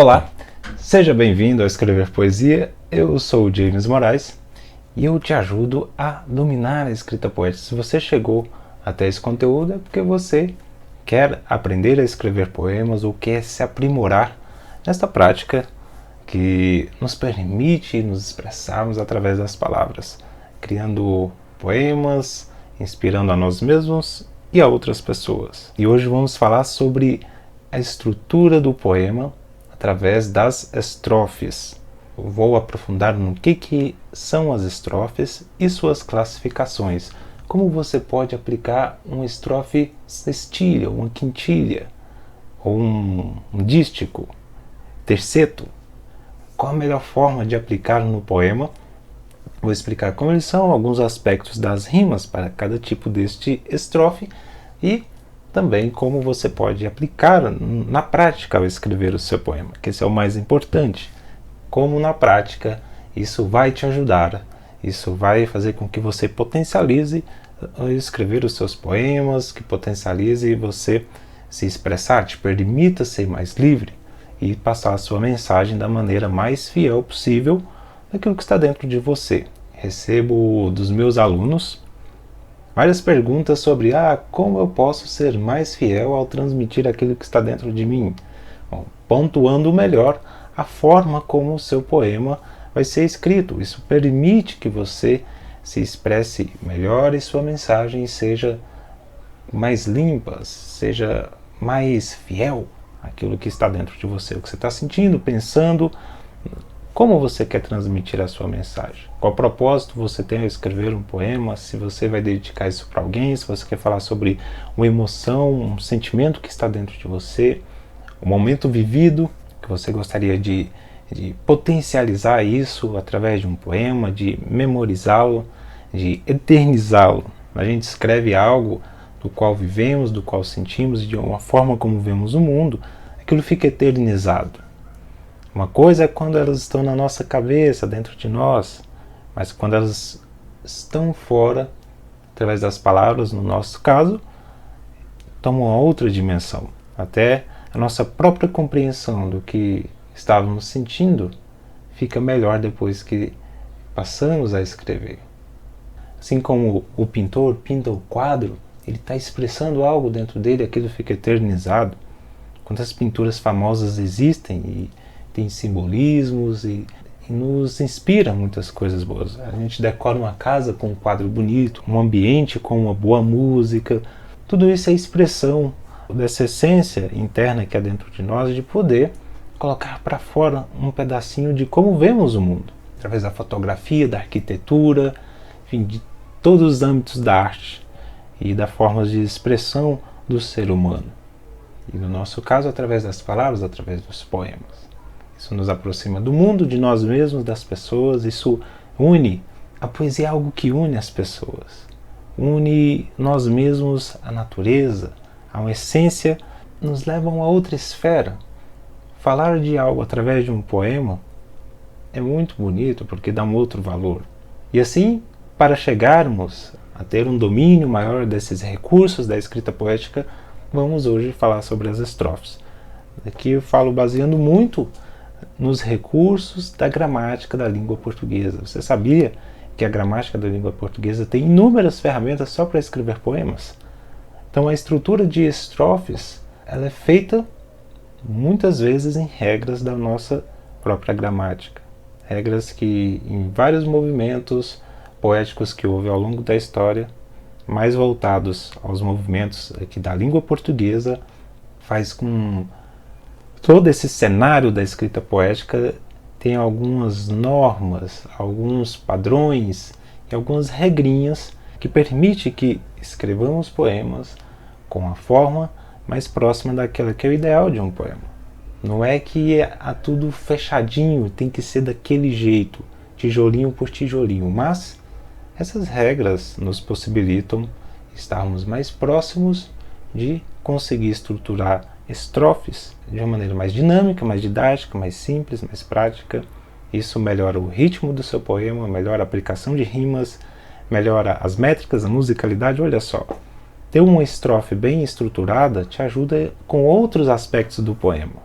Olá, seja bem-vindo a Escrever Poesia. Eu sou o James Moraes e eu te ajudo a dominar a escrita poética. Se você chegou até esse conteúdo é porque você quer aprender a escrever poemas ou quer se aprimorar nesta prática que nos permite nos expressarmos através das palavras, criando poemas, inspirando a nós mesmos e a outras pessoas. E hoje vamos falar sobre a estrutura do poema através das estrofes. Eu vou aprofundar no que são as estrofes e suas classificações. Como você pode aplicar uma estrofe sextilha, uma quintilha, ou um dístico, terceto. Qual a melhor forma de aplicar no poema? Vou explicar como eles são, alguns aspectos das rimas para cada tipo deste estrofe e também como você pode aplicar na prática ao escrever o seu poema, que esse é o mais importante. Como na prática isso vai te ajudar, isso vai fazer com que você potencialize escrever os seus poemas, que potencialize você se expressar, te permita ser mais livre e passar a sua mensagem da maneira mais fiel possível daquilo que está dentro de você. Recebo dos meus alunos várias perguntas sobre como eu posso ser mais fiel ao transmitir aquilo que está dentro de mim. Bom, pontuando melhor a forma como o seu poema vai ser escrito. Isso permite que você se expresse melhor e sua mensagem seja mais limpa, seja mais fiel àquilo que está dentro de você, o que você está sentindo, pensando. Como você quer transmitir a sua mensagem? Qual propósito você tem ao escrever um poema? Se você vai dedicar isso para alguém, se você quer falar sobre uma emoção, um sentimento que está dentro de você, um momento vivido que você gostaria de potencializar isso através de um poema, de memorizá-lo, de eternizá-lo. A gente escreve algo do qual vivemos, do qual sentimos, e de uma forma como vemos o mundo, aquilo fica eternizado. Uma coisa é quando elas estão na nossa cabeça, dentro de nós, mas quando elas estão fora, através das palavras, no nosso caso, tomam uma outra dimensão. Até a nossa própria compreensão do que estávamos sentindo fica melhor depois que passamos a escrever. Assim como o pintor pinta o quadro, ele está expressando algo dentro dele, aquilo fica eternizado. Quantas pinturas famosas existem e tem simbolismos e nos inspira muitas coisas boas. A gente decora uma casa com um quadro bonito, um ambiente com uma boa música. Tudo isso é expressão dessa essência interna que é dentro de nós, de poder colocar para fora um pedacinho de como vemos o mundo, através da fotografia, da arquitetura, enfim, de todos os âmbitos da arte e das formas de expressão do ser humano. E no nosso caso, através das palavras, através dos poemas. Isso nos aproxima do mundo, de nós mesmos, das pessoas. Isso une. A poesia é algo que une as pessoas. Une nós mesmos à natureza, a uma essência, nos leva a uma outra esfera. Falar de algo através de um poema é muito bonito porque dá um outro valor. E assim, para chegarmos a ter um domínio maior desses recursos da escrita poética, vamos hoje falar sobre as estrofes. Aqui eu falo baseando muito nos recursos da gramática da língua portuguesa. Você sabia que a gramática da língua portuguesa tem inúmeras ferramentas só para escrever poemas? Então a estrutura de estrofes ela é feita muitas vezes em regras da nossa própria gramática. Regras que em vários movimentos poéticos que houve ao longo da história, mais voltados aos movimentos aqui da língua portuguesa, faz com todo esse cenário da escrita poética tem algumas normas, alguns padrões e algumas regrinhas que permitem que escrevamos poemas com a forma mais próxima daquela que é o ideal de um poema. Não é que há tudo fechadinho, tem que ser daquele jeito, tijolinho por tijolinho, mas essas regras nos possibilitam estarmos mais próximos de conseguir estruturar estrofes de uma maneira mais dinâmica, mais didática, mais simples, mais prática. Isso melhora o ritmo do seu poema, melhora a aplicação de rimas, melhora as métricas, a musicalidade. Olha só, ter uma estrofe bem estruturada te ajuda com outros aspectos do poema.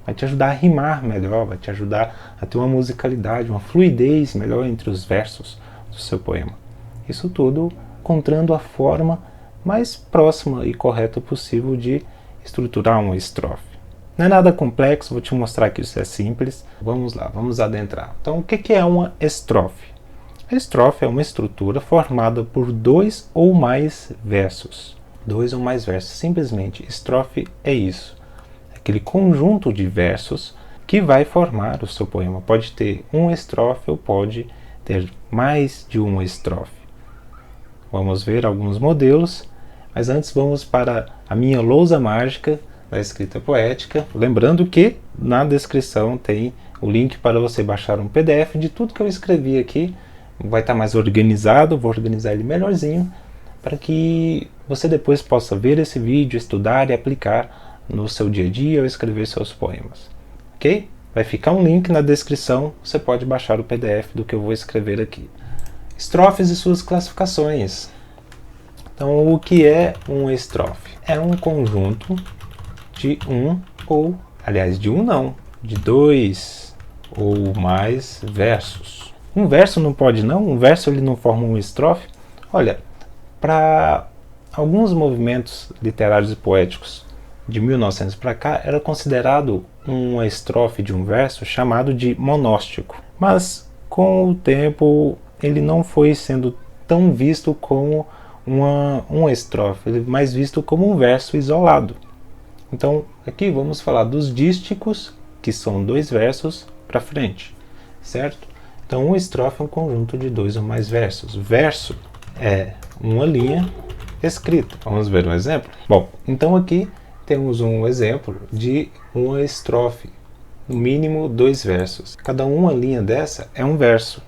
vai te ajudar a rimar melhor, vai te ajudar a ter uma musicalidade, uma fluidez melhor entre os versos do seu poema. Isso tudo encontrando a forma mais próxima e correta possível de estruturar uma estrofe. Não é nada complexo, vou te mostrar que isso é simples. Vamos lá, vamos adentrar. Então, o que é uma estrofe? A estrofe é uma estrutura formada por 2 ou mais versos. 2 ou mais versos, simplesmente. Estrofe é isso. Aquele conjunto de versos que vai formar o seu poema. Pode ter uma estrofe ou pode ter mais de uma estrofe. Vamos ver alguns modelos, mas antes vamos para a minha lousa mágica da escrita poética. Lembrando que na descrição tem o link para você baixar um PDF de tudo que eu escrevi aqui. Vai estar mais organizado, vou organizar ele melhorzinho, para que você depois possa ver esse vídeo, estudar e aplicar no seu dia a dia ou escrever seus poemas. Ok? Vai ficar um link na descrição, você pode baixar o PDF do que eu vou escrever aqui. Estrofes e suas classificações. Então, o que é uma estrofe? É um conjunto de de 2 ou mais versos. Um verso não pode não? Um verso ele não forma uma estrofe? Olha, para alguns movimentos literários e poéticos de 1900 para cá, era considerado uma estrofe de um verso chamado de monóstico. Mas com o tempo ele não foi sendo tão visto como uma estrofe, ele é mais visto como um verso isolado. Então aqui vamos falar dos dísticos, que são 2 versos para frente, certo? Então uma estrofe é um conjunto de 2 ou mais versos. Verso é uma linha escrita. Vamos ver um exemplo? Bom, então aqui temos um exemplo de uma estrofe, no mínimo 2 versos. Cada uma linha dessa é um verso.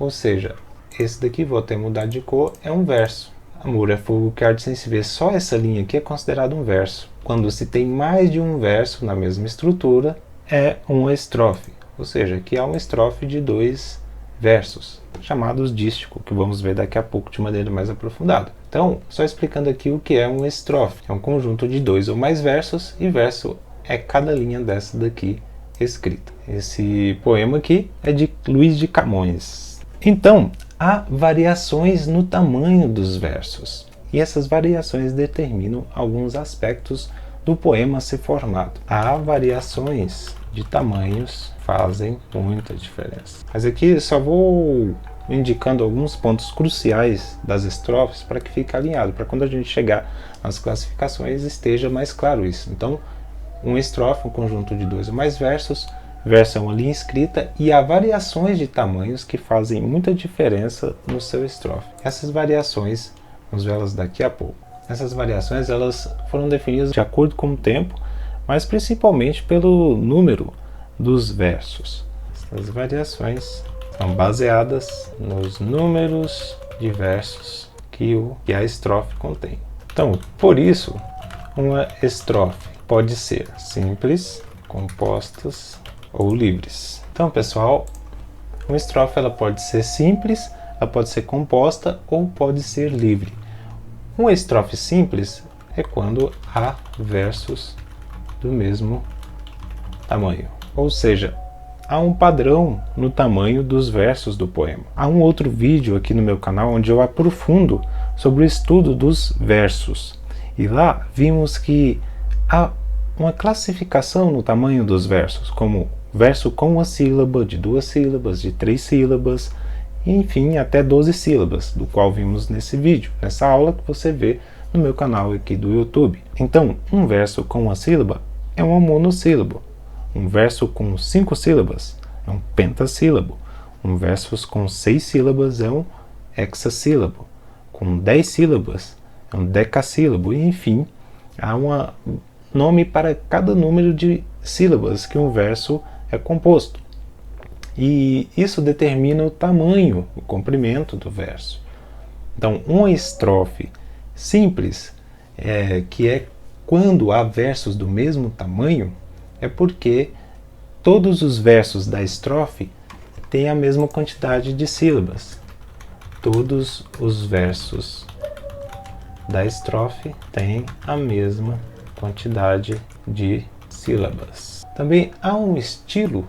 Ou seja, esse daqui, vou até mudar de cor, é um verso. Amor é fogo que arde sem se ver. Só essa linha aqui é considerado um verso. Quando se tem mais de um verso na mesma estrutura, é uma estrofe. Ou seja, aqui há uma estrofe de 2 versos, chamados dístico, que vamos ver daqui a pouco de maneira mais aprofundada. Então, só explicando aqui o que é uma estrofe. É um conjunto de 2 ou mais versos, e verso é cada linha dessa daqui escrita. Esse poema aqui é de Luís de Camões. Então, há variações no tamanho dos versos, e essas variações determinam alguns aspectos do poema ser formado. Há variações de tamanhos, fazem muita diferença. Mas aqui só vou indicando alguns pontos cruciais das estrofes para que fique alinhado, para quando a gente chegar às classificações esteja mais claro isso. Então, uma estrofe, um conjunto de 2 ou mais versos, verso é uma linha escrita, e há variações de tamanhos que fazem muita diferença no seu estrofe. Essas variações, vamos vê-las daqui a pouco. Essas variações elas foram definidas de acordo com o tempo, mas principalmente pelo número dos versos. Essas variações são baseadas nos números de versos que a estrofe contém. Então, por isso, uma estrofe pode ser simples, compostas ou livres. Então, pessoal, uma estrofe ela pode ser simples, ela pode ser composta ou pode ser livre. Uma estrofe simples é quando há versos do mesmo tamanho. Ou seja, há um padrão no tamanho dos versos do poema. Há um outro vídeo aqui no meu canal onde eu aprofundo sobre o estudo dos versos. E lá vimos que há uma classificação no tamanho dos versos, como verso com uma sílaba, de 2 sílabas, de 3 sílabas, enfim, até 12 sílabas, do qual vimos nesse vídeo, nessa aula que você vê no meu canal aqui do YouTube. Então, um verso com uma sílaba é um monossílabo. Um verso com 5 sílabas é um pentassílabo. Um verso com 6 sílabas é um hexassílabo. Com 10 sílabas é um decassílabo. E, enfim, há um nome para cada número de sílabas que um verso é composto. E isso determina o tamanho, o comprimento do verso. Então, uma estrofe simples, que é quando há versos do mesmo tamanho, é porque todos os versos da estrofe têm a mesma quantidade de sílabas. Todos os versos da estrofe têm a mesma quantidade de sílabas. Também há um estilo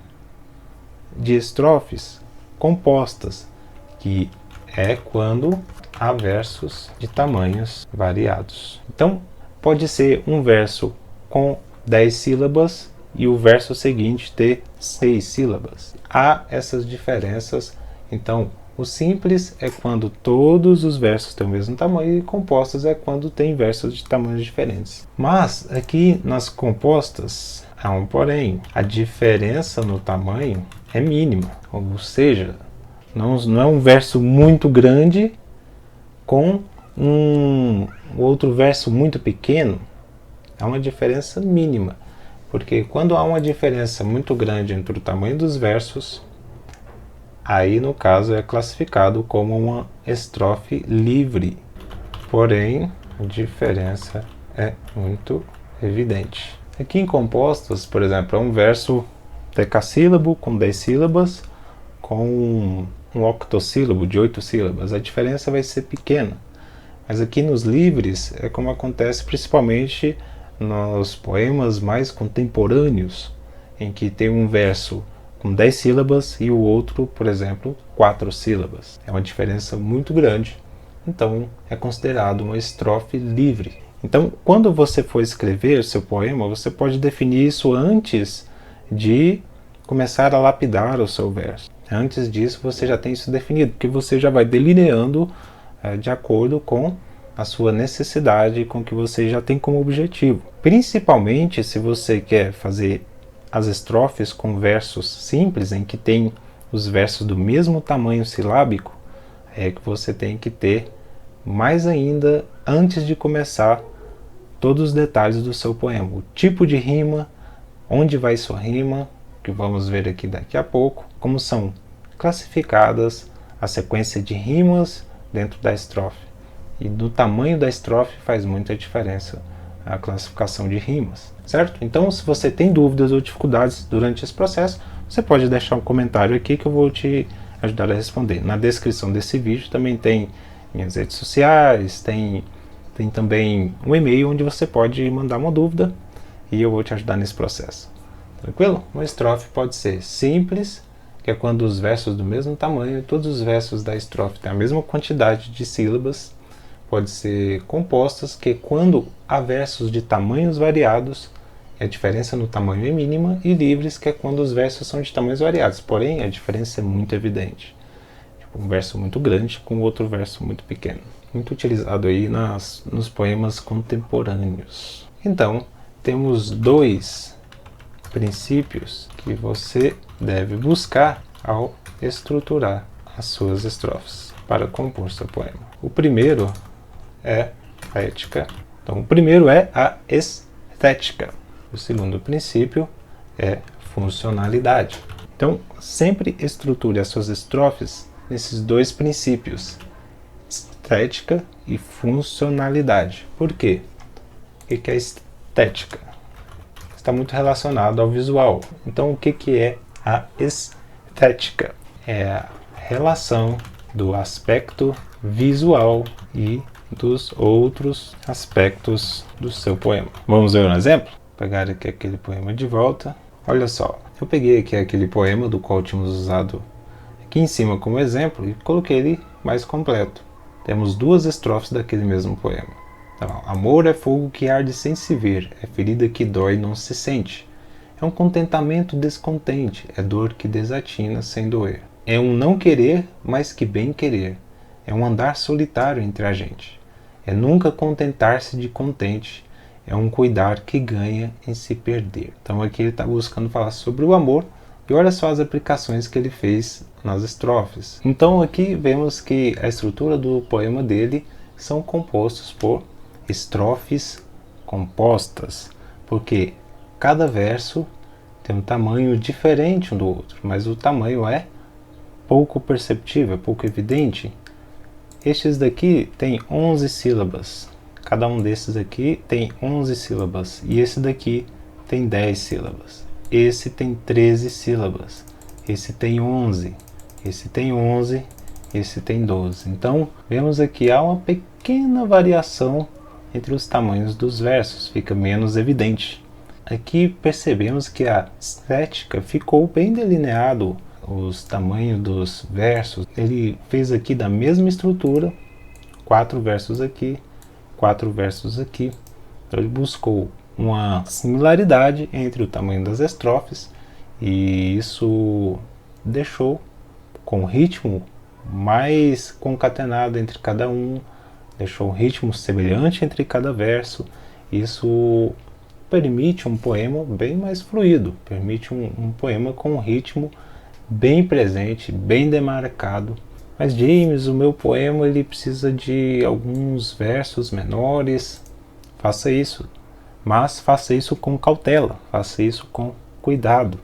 de estrofes compostas, que é quando há versos de tamanhos variados. Então, pode ser um verso com 10 sílabas e o verso seguinte ter 6 sílabas. Há essas diferenças. Então, o simples é quando todos os versos têm o mesmo tamanho, e compostas é quando tem versos de tamanhos diferentes. Mas aqui nas compostas há um porém. A diferença no tamanho é mínima, ou seja, não é um verso muito grande com um outro verso muito pequeno. Há uma diferença mínima, porque quando há uma diferença muito grande entre o tamanho dos versos, aí no caso é classificado como uma estrofe livre. Porém, a diferença é muito evidente. Aqui em compostas, por exemplo, é um verso decassílabo com 10 sílabas com um octossílabo de 8 sílabas. A diferença vai ser pequena. Mas aqui nos livres é como acontece principalmente nos poemas mais contemporâneos, em que tem um verso com 10 sílabas e o outro, por exemplo, 4 sílabas. É uma diferença muito grande, então é considerado uma estrofe livre. Então, quando você for escrever seu poema, você pode definir isso antes de começar a lapidar o seu verso. Antes disso, você já tem isso definido, porque você já vai delineando de acordo com a sua necessidade, com o que você já tem como objetivo. Principalmente se você quer fazer as estrofes com versos simples, em que tem os versos do mesmo tamanho silábico, é que você tem que ter mais ainda, antes de começar, todos os detalhes do seu poema. O tipo de rima, onde vai sua rima, que vamos ver aqui daqui a pouco, como são classificadas a sequência de rimas dentro da estrofe. E do tamanho da estrofe faz muita diferença a classificação de rimas, certo? Então, se você tem dúvidas ou dificuldades durante esse processo, você pode deixar um comentário aqui que eu vou te ajudar a responder. Na descrição desse vídeo também tem minhas redes sociais, tem também um e-mail onde você pode mandar uma dúvida e eu vou te ajudar nesse processo. Tranquilo? Uma estrofe pode ser simples, que é quando os versos do mesmo tamanho, todos os versos da estrofe têm a mesma quantidade de sílabas. Pode ser compostas, que é quando há versos de tamanhos variados, a diferença no tamanho é mínima, e livres, que é quando os versos são de tamanhos variados, porém a diferença é muito evidente. Tipo, um verso muito grande com outro verso muito pequeno. Muito utilizado aí nos poemas contemporâneos. Então, temos dois princípios que você deve buscar ao estruturar as suas estrofes para compor seu poema. O primeiro é a ética. Então, o primeiro é a estética. O segundo princípio é funcionalidade. Então, sempre estruture as suas estrofes nesses dois princípios, estética e funcionalidade. Por quê? O que é estética? Está muito relacionado ao visual. Então, o que é a estética? É a relação do aspecto visual e dos outros aspectos do seu poema. Vamos ver um exemplo? Vou pegar aqui aquele poema de volta. Olha só, eu peguei aqui aquele poema do qual tínhamos usado aqui em cima como exemplo e coloquei ele mais completo. Temos duas estrofes daquele mesmo poema. Então, amor é fogo que arde sem se ver, é ferida que dói e não se sente. É um contentamento descontente, é dor que desatina sem doer. É um não querer, mas que bem querer. É um andar solitário entre a gente. É nunca contentar-se de contente. É um cuidar que ganha em se perder. Então aqui ele está buscando falar sobre o amor. E olha só as aplicações que ele fez nas estrofes. Então aqui vemos que a estrutura do poema dele são compostos por estrofes compostas. Porque cada verso tem um tamanho diferente um do outro. Mas o tamanho é pouco perceptível, pouco evidente. Estes daqui tem 11 sílabas. Cada um desses aqui tem 11 sílabas. E esse daqui tem 10 sílabas. Esse tem 13 sílabas. Esse tem 11. Esse tem 11. Esse tem 12. Então, vemos aqui há uma pequena variação entre os tamanhos dos versos. Fica menos evidente. aqui percebemos que a estética ficou bem delineado, os tamanhos dos versos. Ele fez aqui da mesma estrutura, 4 versos aqui, 4 versos aqui. Então ele buscou uma similaridade entre o tamanho das estrofes e isso deixou com o ritmo mais concatenado entre cada um, deixou um ritmo semelhante entre cada verso. Isso permite um poema bem mais fluido, permite um poema com um ritmo bem presente, bem demarcado. Mas James, o meu poema ele precisa de alguns versos menores. Faça isso, mas faça isso com cautela, faça isso com cuidado,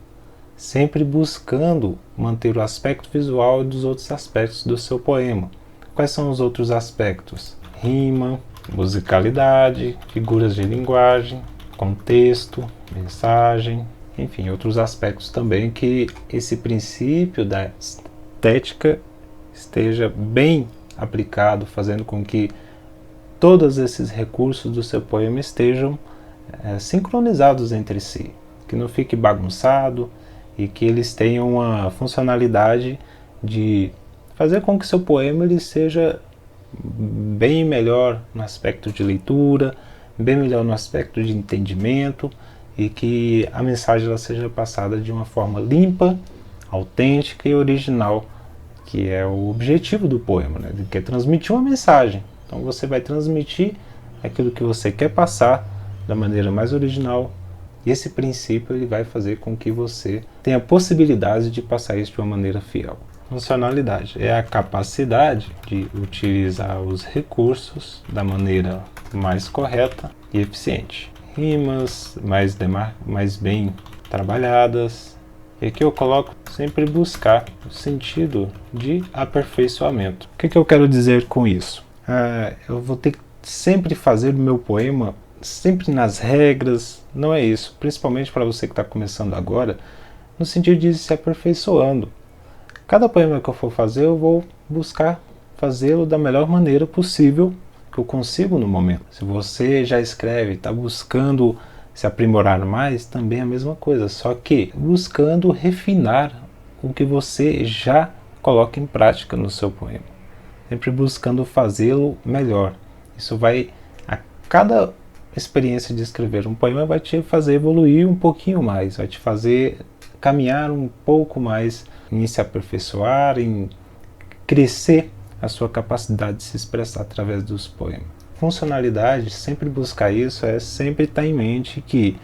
sempre buscando manter o aspecto visual e dos outros aspectos do seu poema. Quais são os outros aspectos? Rima, musicalidade, figuras de linguagem, contexto, mensagem, enfim, outros aspectos também, que esse princípio da estética esteja bem aplicado, fazendo com que todos esses recursos do seu poema estejam sincronizados entre si, que não fique bagunçado e que eles tenham uma funcionalidade de fazer com que seu poema ele seja bem melhor no aspecto de leitura, bem melhor no aspecto de entendimento, e que a mensagem ela seja passada de uma forma limpa, autêntica e original, que é o objetivo do poema, né? Que é transmitir uma mensagem. Então você vai transmitir aquilo que você quer passar da maneira mais original, e esse princípio ele vai fazer com que você tenha a possibilidade de passar isso de uma maneira fiel. Funcionalidade é a capacidade de utilizar os recursos da maneira mais correta e eficiente. Rimas mais bem trabalhadas. E aqui eu coloco sempre buscar o sentido de aperfeiçoamento. O que eu quero dizer com isso? Eu vou ter que sempre fazer o meu poema sempre nas regras, não é isso. Principalmente para você que está começando agora, no sentido de se aperfeiçoando. Cada poema que eu for fazer, eu vou buscar fazê-lo da melhor maneira possível que eu consigo no momento. Se você já escreve, está buscando se aprimorar mais, também é a mesma coisa, só que buscando refinar o que você já coloca em prática no seu poema. Sempre buscando fazê-lo melhor. Isso vai, a cada experiência de escrever um poema, vai te fazer evoluir um pouquinho mais, vai te fazer caminhar um pouco mais, em se aperfeiçoar, em crescer a sua capacidade de se expressar através dos poemas. Funcionalidade, sempre buscar isso, é sempre estar em mente que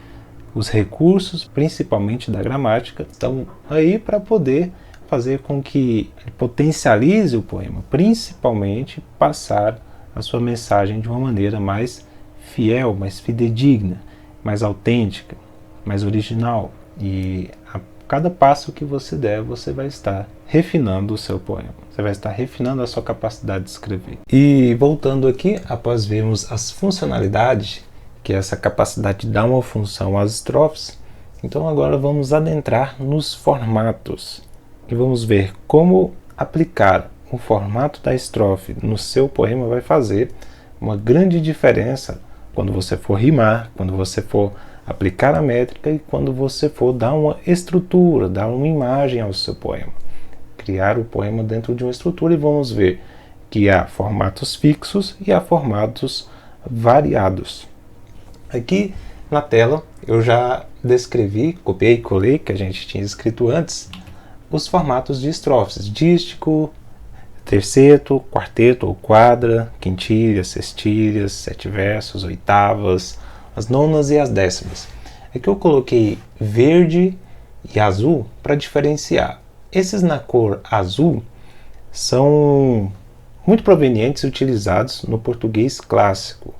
os recursos, principalmente da gramática, estão aí para poder fazer com que potencialize o poema, principalmente passar a sua mensagem de uma maneira mais fiel, mais fidedigna, mais autêntica, mais original. E a cada passo que você der, você vai estar refinando o seu poema. Você vai estar refinando a sua capacidade de escrever. E voltando aqui, após vermos as funcionalidades, que é essa capacidade de dar uma função às estrofes, então agora vamos adentrar nos formatos. E vamos ver como aplicar o formato da estrofe no seu poema vai fazer uma grande diferença quando você for rimar, quando você for aplicar a métrica e quando você for dar uma estrutura, dar uma imagem ao seu poema. Criar o poema dentro de uma estrutura, e vamos ver que há formatos fixos e há formatos variados. Aqui na tela eu já descrevi, copiei e colei, que a gente tinha escrito antes, os formatos de estrofes: dístico, terceto, quarteto ou quadra, quintilhas, sextilhas, 7 versos, oitavas, as nonas e as décimas. Aqui eu coloquei verde e azul para diferenciar. Esses na cor azul são muito provenientes e utilizados no português clássico.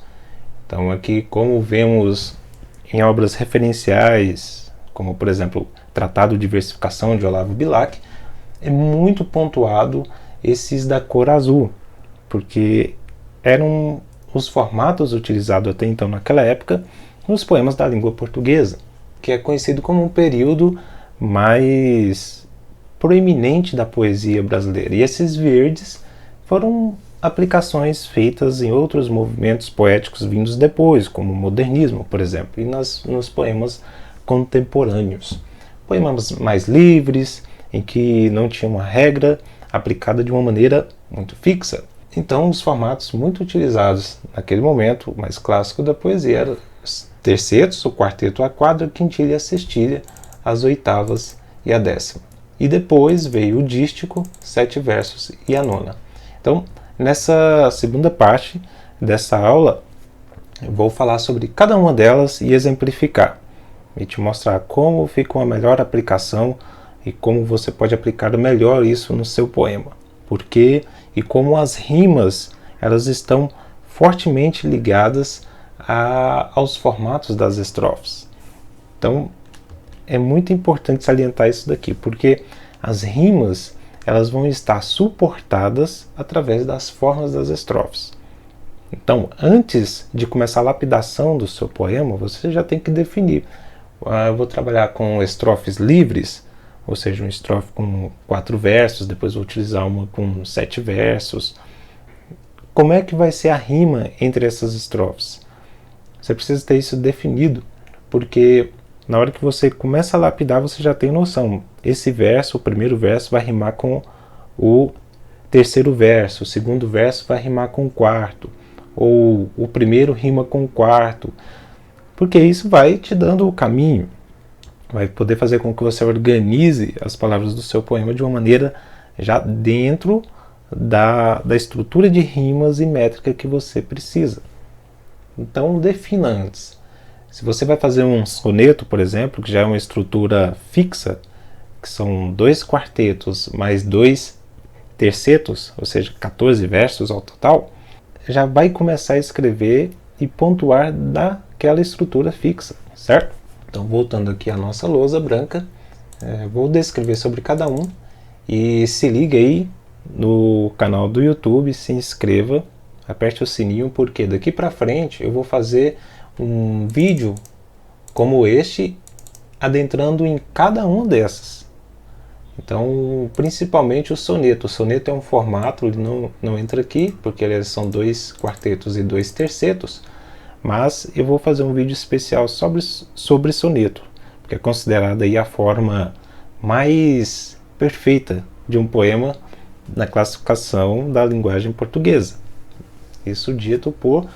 Então aqui, como vemos em obras referenciais, como por exemplo Tratado de Versificação de Olavo Bilac, é muito pontuado esses da cor azul, porque eram os formatos utilizados até então naquela época nos poemas da língua portuguesa, que é conhecido como um período mais proeminente da poesia brasileira. E esses verdes foram aplicações feitas em outros movimentos poéticos vindos depois, como o modernismo, por exemplo, e nos poemas contemporâneos. Poemas mais livres, em que não tinha uma regra aplicada de uma maneira muito fixa. Então, os formatos muito utilizados naquele momento, o mais clássico da poesia, eram os tercetos, o quarteto, a quadra, a quintilha, a sextilha, as oitavas e a décima. E depois veio o dístico, 7 versos e a nona. Então, nessa segunda parte dessa aula, eu vou falar sobre cada uma delas e exemplificar. E te mostrar como fica uma melhor aplicação e como você pode aplicar melhor isso no seu poema. Por quê? E como as rimas elas estão fortemente ligadas aos formatos das estrofes. Então, é muito importante salientar isso daqui, porque as rimas elas vão estar suportadas através das formas das estrofes. Então, antes de começar a lapidação do seu poema, você já tem que definir. Eu vou trabalhar com estrofes livres, ou seja, uma estrofe com 4 versos, depois vou utilizar uma com 7 versos. Como é que vai ser a rima entre essas estrofes? Você precisa ter isso definido, porque na hora que você começa a lapidar, você já tem noção. Esse verso, o primeiro verso, vai rimar com o terceiro verso, o segundo verso vai rimar com o quarto, ou o primeiro rima com o quarto, porque isso vai te dando o caminho, vai poder fazer com que você organize as palavras do seu poema de uma maneira já dentro da estrutura de rimas e métrica que você precisa. Então defina antes. Se você vai fazer um soneto, por exemplo, que já é uma estrutura fixa, que são 2 quartetos mais 2 tercetos, ou seja, 14 versos ao total, já vai começar a escrever e pontuar daquela estrutura fixa, certo? Então, voltando aqui à nossa lousa branca, vou descrever sobre cada um e se liga aí no canal do YouTube, se inscreva, aperte o sininho, porque daqui para frente eu vou fazer um vídeo como este, adentrando em cada uma dessas. Então, principalmente o soneto. O soneto é um formato, ele não entra aqui, porque eles são 2 quartetos e 2 tercetos, mas eu vou fazer um vídeo especial sobre soneto, porque é considerada aí a forma mais perfeita de um poema na classificação da linguagem portuguesa. Isso dito por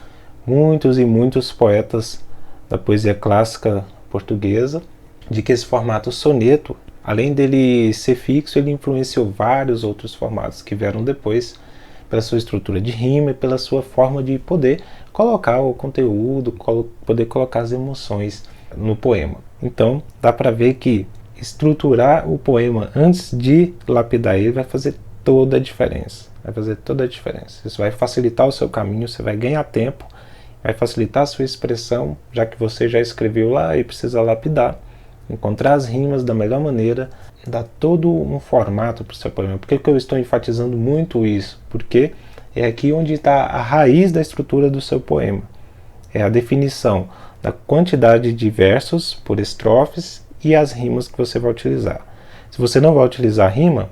muitos e muitos poetas da poesia clássica portuguesa, de que esse formato soneto, além dele ser fixo, ele influenciou vários outros formatos que vieram depois, pela sua estrutura de rima e pela sua forma de poder colocar o conteúdo, poder colocar as emoções no poema. Então, dá para ver que estruturar o poema antes de lapidar ele vai fazer toda a diferença. Vai fazer toda a diferença. Isso vai facilitar o seu caminho, você vai ganhar tempo, vai facilitar a sua expressão, já que você já escreveu lá e precisa lapidar, encontrar as rimas da melhor maneira, dar todo um formato para o seu poema. Por que eu estou enfatizando muito isso? Porque é aqui onde está a raiz da estrutura do seu poema. É a definição da quantidade de versos por estrofes e as rimas que você vai utilizar. Se você não vai utilizar rima,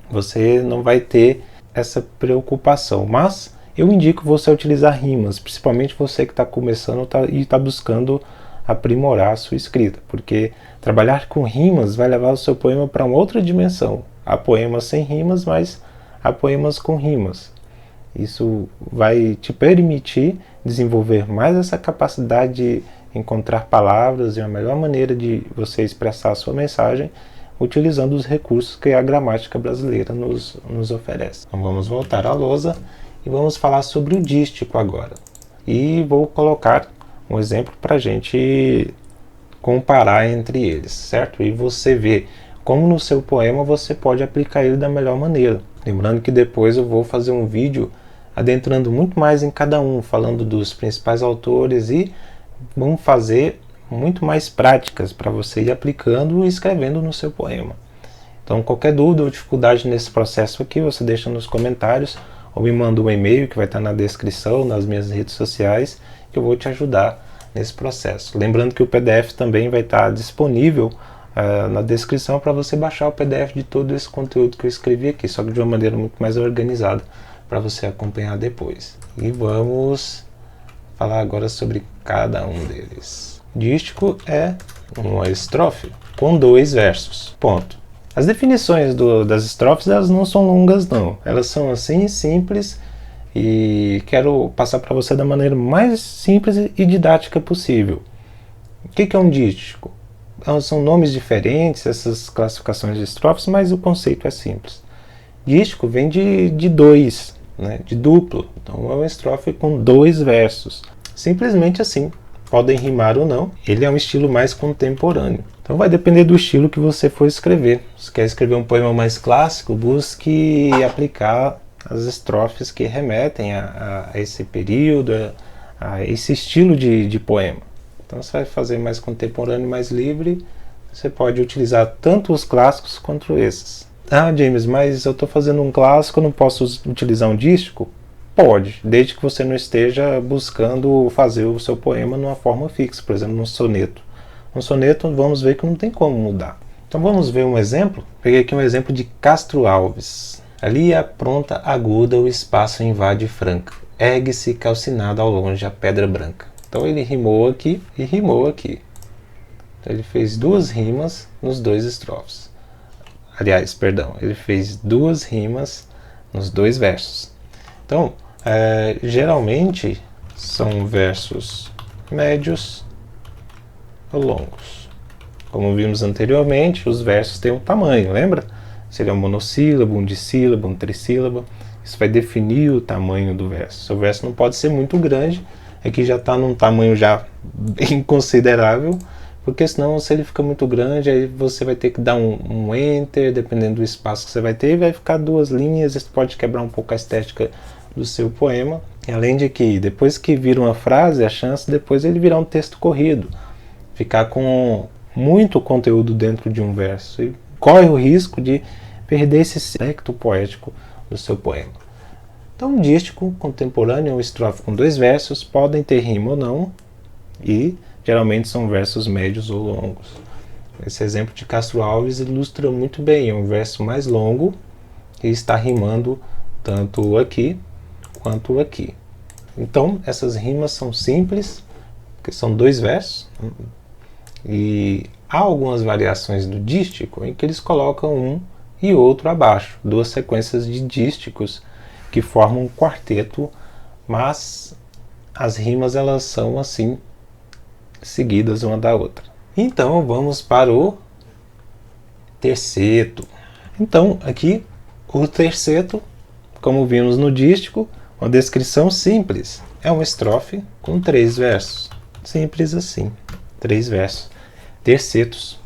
você não vai ter essa preocupação, mas eu indico você utilizar rimas, principalmente você que está começando e está buscando aprimorar a sua escrita, porque trabalhar com rimas vai levar o seu poema para uma outra dimensão. Há poemas sem rimas, mas há poemas com rimas. Isso vai te permitir desenvolver mais essa capacidade de encontrar palavras e uma melhor maneira de você expressar a sua mensagem utilizando os recursos que a gramática brasileira nos oferece. Então vamos voltar à lousa e vamos falar sobre o dístico agora. E vou colocar um exemplo para a gente comparar entre eles, certo? E você vê como no seu poema você pode aplicar ele da melhor maneira. Lembrando que depois eu vou fazer um vídeo adentrando muito mais em cada um, falando dos principais autores e vamos fazer muito mais práticas para você ir aplicando e escrevendo no seu poema. Então qualquer dúvida ou dificuldade nesse processo aqui, você deixa nos comentários ou me manda um e-mail que vai estar na descrição, nas minhas redes sociais, que eu vou te ajudar nesse processo. Lembrando que o PDF também vai estar disponível na descrição para você baixar o PDF de todo esse conteúdo que eu escrevi aqui, só que de uma maneira muito mais organizada para você acompanhar depois. E vamos falar agora sobre cada um deles. Dístico é uma estrofe com 2 versos. Ponto. As definições das estrofes, elas não são longas não. Elas são assim, simples, e quero passar para você da maneira mais simples e didática possível. O que é um dístico? São nomes diferentes, essas classificações de estrofes, mas o conceito é simples. Dístico vem de dois, né, de duplo. Então é uma estrofe com 2 versos. Simplesmente assim. Podem rimar ou não. Ele é um estilo mais contemporâneo. Então vai depender do estilo que você for escrever. Se quer escrever um poema mais clássico, busque aplicar as estrofes que remetem a esse período, a esse estilo de poema. Então você vai fazer mais contemporâneo, mais livre. Você pode utilizar tanto os clássicos quanto esses. Ah, James, mas eu estou fazendo um clássico, não posso utilizar um dístico? Pode, desde que você não esteja buscando fazer o seu poema numa forma fixa, por exemplo, num soneto. Um soneto, vamos ver que não tem como mudar. Então vamos ver um exemplo. Peguei aqui um exemplo de Castro Alves. Ali a pronta aguda o espaço invade franca. Ergue-se calcinada ao longe a pedra branca. Então ele rimou aqui e rimou aqui. Então ele fez 2 rimas nos 2 estrofes. Aliás, perdão, ele fez 2 rimas nos 2 versos. Então, geralmente são versos médios ou longos. Como vimos anteriormente, os versos têm um tamanho, lembra? Seria um monossílabo, um dissílabo, um trissílabo. Isso vai definir o tamanho do verso. O verso não pode ser muito grande, aqui já está num tamanho já bem considerável, porque senão, se ele fica muito grande, aí você vai ter que dar um enter, dependendo do espaço que você vai ter, e vai ficar 2 linhas, isso pode quebrar um pouco a estética do seu poema. E além de que, depois que vira uma frase, a chance depois ele virar um texto corrido, ficar com muito conteúdo dentro de um verso, e corre o risco de perder esse aspecto poético do seu poema. Então, um dístico contemporâneo é uma estrofe com 2 versos, podem ter rima ou não, e geralmente são versos médios ou longos. Esse exemplo de Castro Alves ilustra muito bem, é um verso mais longo e está rimando tanto aqui quanto aqui. Então, essas rimas são simples, porque são 2 versos, e há algumas variações do dístico em que eles colocam um e outro abaixo, 2 sequências de dísticos que formam um quarteto, mas as rimas elas são assim seguidas uma da outra. Então vamos para o terceto. Então aqui o terceto, como vimos no dístico, uma descrição simples. É uma estrofe com 3 versos. Simples assim, 3 versos. Tercetos.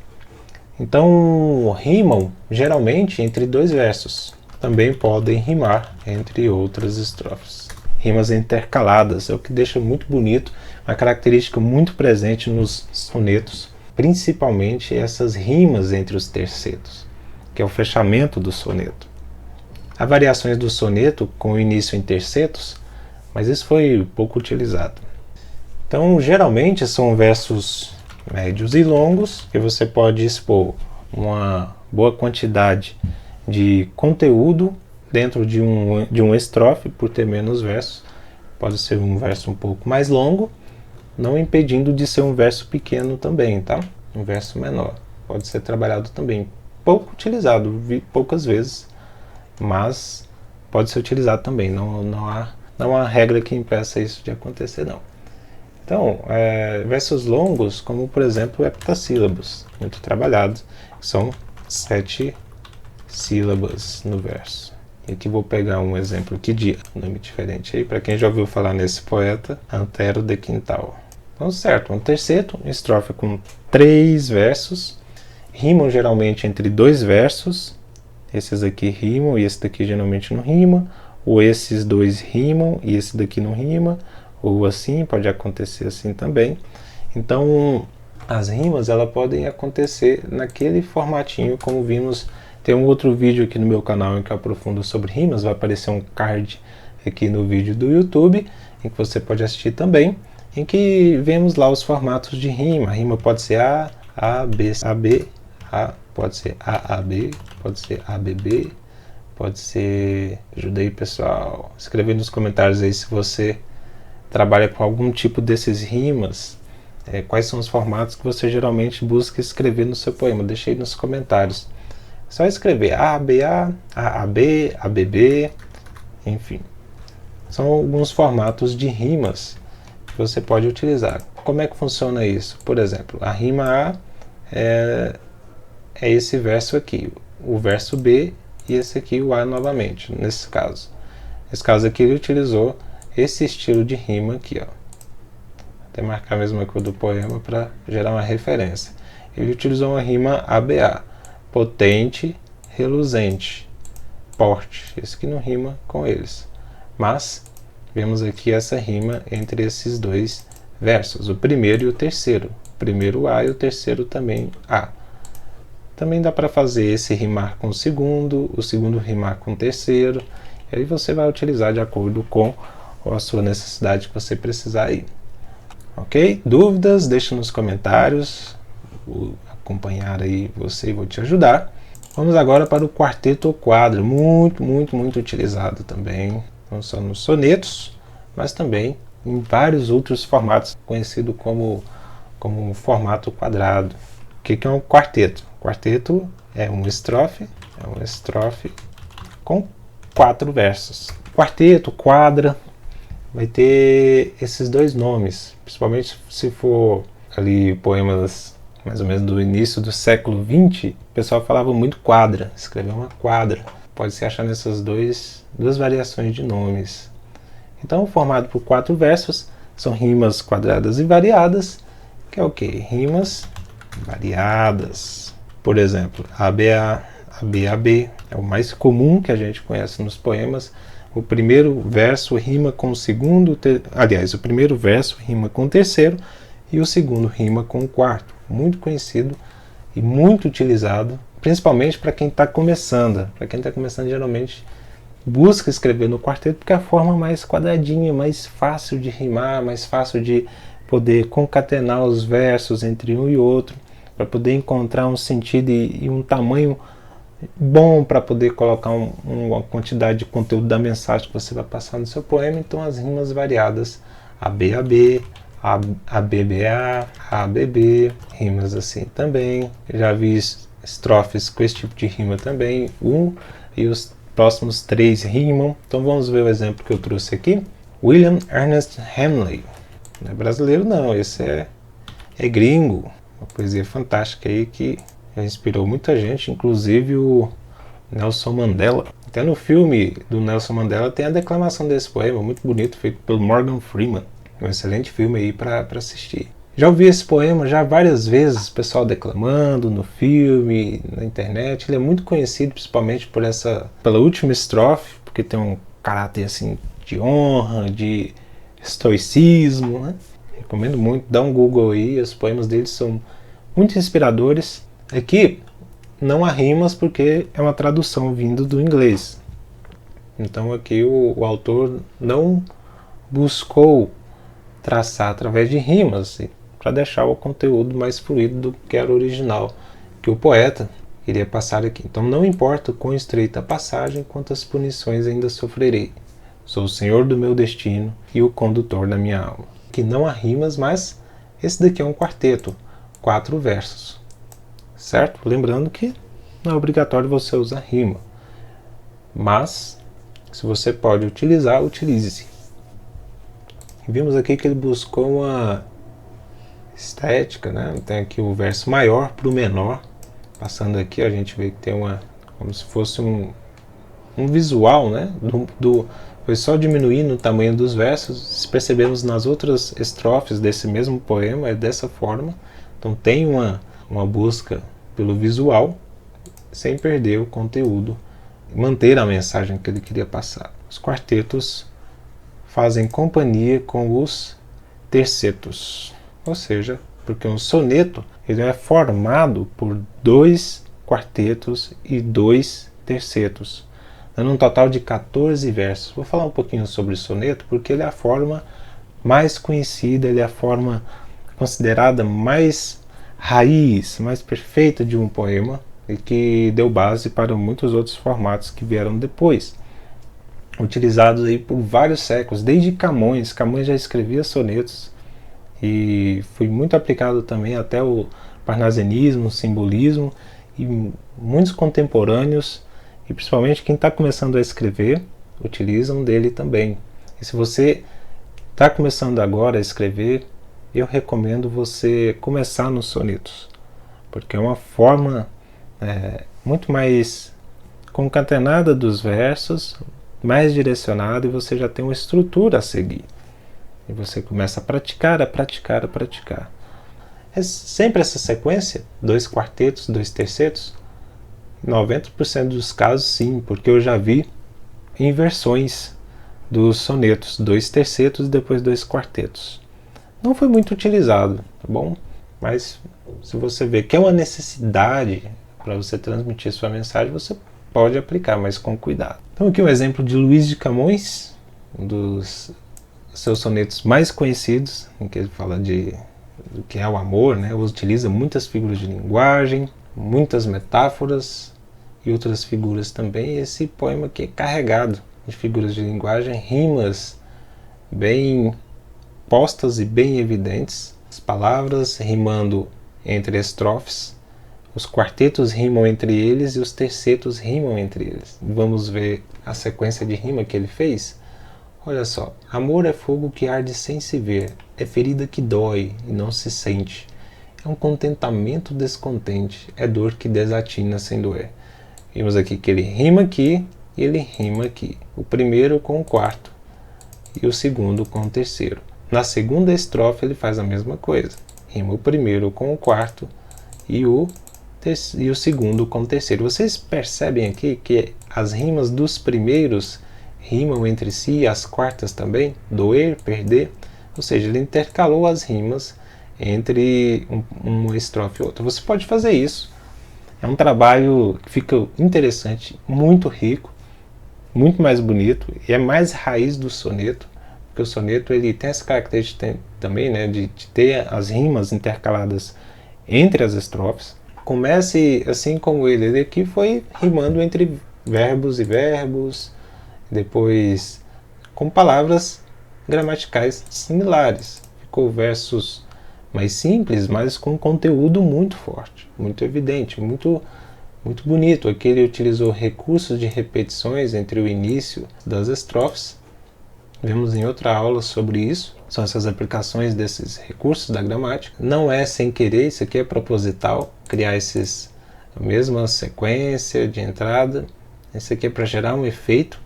Então rimam geralmente entre 2 versos. Também podem rimar entre outras estrofes. Rimas intercaladas é o que deixa muito bonito, uma característica muito presente nos sonetos, principalmente essas rimas entre os tercetos, que é o fechamento do soneto. Há variações do soneto com o início em tercetos, mas isso foi pouco utilizado. Então, geralmente são versos médios e longos, que você pode expor uma boa quantidade de conteúdo dentro de uma estrofe, por ter menos versos. Pode ser um verso um pouco mais longo, não impedindo de ser um verso pequeno também, tá? Um verso menor. Pode ser trabalhado também. Pouco utilizado, poucas vezes, mas pode ser utilizado também. Não há regra que impeça isso de acontecer, não. Então, versos longos, como por exemplo heptassílabos, muito trabalhados, são 7 sílabas no verso. E aqui vou pegar um exemplo aqui de nome diferente aí, para quem já ouviu falar nesse poeta, Antero de Quintal. Então, certo, um terceto, estrofe com 3 versos, rimam geralmente entre 2 versos, esses aqui rimam e esse daqui geralmente não rima, ou esses 2 rimam e esse daqui não rima, ou assim, pode acontecer assim também. Então, as rimas elas podem acontecer naquele formatinho, como vimos. Tem um outro vídeo aqui no meu canal em que eu aprofundo sobre rimas, vai aparecer um card aqui no vídeo do YouTube, em que você pode assistir também, em que vemos lá os formatos de rima. A rima pode ser A, B, A, B, A, pode ser A, B, pode ser A, B, B, Pode ser, ajuda aí pessoal, escreve nos comentários aí se você trabalha com algum tipo desses rimas, quais são os formatos que você geralmente busca escrever no seu poema, deixa aí nos comentários. É só escrever ABA, AAB, ABB, enfim. São alguns formatos de rimas que você pode utilizar. Como é que funciona isso? Por exemplo, a rima A é esse verso aqui, o verso B e esse aqui o A novamente, nesse caso. Nesse caso aqui ele utilizou esse estilo de rima aqui, ó. Até marcar a mesma cor do poema para gerar uma referência. Ele utilizou uma rima ABA, potente, reluzente, porte. Esse que não rima com eles. Mas vemos aqui essa rima entre esses dois versos, o primeiro e o terceiro. O primeiro A e o terceiro também A. Também dá para fazer esse rimar com o segundo rimar com o terceiro, e aí você vai utilizar de acordo com a sua necessidade que você precisar aí. Ok? Dúvidas? Deixa nos comentários, vou acompanhar aí você e vou te ajudar. Vamos agora para o quarteto ou quadra, muito utilizado também, não só nos sonetos, mas também em vários outros formatos, conhecido como formato quadrado. O que é um quarteto? Quarteto é um estrofe com 4 versos. Quarteto, quadra, vai ter esses dois nomes, principalmente se for ali poemas mais ou menos do início do século XX, o pessoal falava muito quadra, escreveu uma quadra. Pode se achar nessas duas variações de nomes. Então, formado por 4 versos, são rimas quadradas e variadas, que é o que? Rimas variadas. Por exemplo, ABA, ABAB é o mais comum que a gente conhece nos poemas. O primeiro verso rima com o segundo, aliás, o primeiro verso rima com o terceiro e o segundo rima com o quarto. Muito conhecido e muito utilizado, principalmente para quem está começando. Para quem está começando, geralmente busca escrever no quarteto porque é a forma mais quadradinha, mais fácil de rimar, mais fácil de poder concatenar os versos entre um e outro, para poder encontrar um sentido e um tamanho bom para poder colocar uma quantidade de conteúdo da mensagem que você vai passar no seu poema. Então as rimas variadas, ABAB, ABBA, ABB, rimas assim também. Já vi estrofes com esse tipo de rima também, e os próximos 3 rimam. Então vamos ver o exemplo que eu trouxe aqui. William Ernest Henley. Não é brasileiro não, esse é gringo. Uma poesia fantástica aí que já inspirou muita gente, inclusive o Nelson Mandela. Até no filme do Nelson Mandela tem a declamação desse poema, muito bonito, feito pelo Morgan Freeman. Um excelente filme aí para assistir. Já ouvi esse poema já várias vezes, o pessoal declamando no filme, na internet. Ele é muito conhecido principalmente pela última estrofe, porque tem um caráter assim de honra, de estoicismo, né? Recomendo muito, dá um Google aí, os poemas dele são muito inspiradores. Aqui não há rimas porque é uma tradução vindo do inglês. Então aqui o autor não buscou traçar através de rimas para deixar o conteúdo mais fluido do que era o original que o poeta iria passar aqui. Então não importa o quão estreita a passagem, quantas punições ainda sofrerei. Sou o senhor do meu destino e o condutor da minha alma. Aqui não há rimas, mas esse daqui é um quarteto, 4 versos. Certo? Lembrando que não é obrigatório você usar rima. Mas, se você pode utilizar, utilize-se. Vimos aqui que ele buscou uma estética, né? Tem aqui o verso maior para o menor. Passando aqui, a gente vê que tem como se fosse um visual, né? Foi só diminuindo o tamanho dos versos. Se percebemos nas outras estrofes desse mesmo poema, é dessa forma. Então tem uma busca pelo visual, sem perder o conteúdo, manter a mensagem que ele queria passar. Os quartetos fazem companhia com os tercetos, ou seja, porque um soneto ele é formado por 2 quartetos e 2 tercetos, dando um total de 14 versos. Vou falar um pouquinho sobre o soneto, porque ele é a forma mais conhecida, ele é a forma considerada mais raiz, mais perfeita de um poema, e que deu base para muitos outros formatos que vieram depois, utilizados aí por vários séculos, desde Camões. Camões já escrevia sonetos e foi muito aplicado também até o parnasianismo, o simbolismo, e muitos contemporâneos, e principalmente quem está começando a escrever, utilizam dele também. E se você está começando agora a escrever, eu recomendo você começar nos sonetos, porque é uma forma muito mais concatenada dos versos, mais direcionada, e você já tem uma estrutura a seguir. E você começa a praticar, a praticar, a praticar. É sempre essa sequência, 2 quartetos, 2 tercetos. 90% dos casos sim, porque eu já vi inversões dos sonetos, 2 tercetos e depois 2 quartetos. Não foi muito utilizado, tá bom? Mas se você vê que é uma necessidade para você transmitir sua mensagem, você pode aplicar, mas com cuidado. Então aqui um exemplo de Luís de Camões, um dos seus sonetos mais conhecidos, em que ele fala do que é o amor, né? Utiliza muitas figuras de linguagem, muitas metáforas e outras figuras também. Esse poema aqui é carregado de figuras de linguagem, rimas bem postas e bem evidentes, as palavras rimando entre estrofes, os quartetos rimam entre eles e os tercetos rimam entre eles. Vamos ver a sequência de rima que ele fez? Olha só. Amor é fogo que arde sem se ver, é ferida que dói e não se sente, é um contentamento descontente, é dor que desatina sem doer. Vimos aqui que ele rima aqui e ele rima aqui. O primeiro com o quarto e o segundo com o terceiro. Na segunda estrofe ele faz a mesma coisa. Rima o primeiro com o quarto e o segundo com o terceiro. Vocês percebem aqui que as rimas dos primeiros rimam entre si, as quartas também, doer, perder, ou seja, ele intercalou as rimas entre uma estrofe e outra. Você pode fazer isso, é um trabalho que fica interessante, muito rico, muito mais bonito, e é mais raiz do soneto, porque o soneto ele tem essa característica também, né, de ter as rimas intercaladas entre as estrofes. Comece assim como ele aqui foi rimando entre verbos e verbos, depois com palavras gramaticais similares. Ficou versos mais simples, mas com conteúdo muito forte, muito evidente, muito bonito. Aqui ele utilizou recursos de repetições entre o início das estrofes. Vemos em outra aula sobre isso. São essas aplicações desses recursos da gramática. Não é sem querer, isso aqui é proposital, criar a mesma sequência de entrada. Isso aqui é para gerar um efeito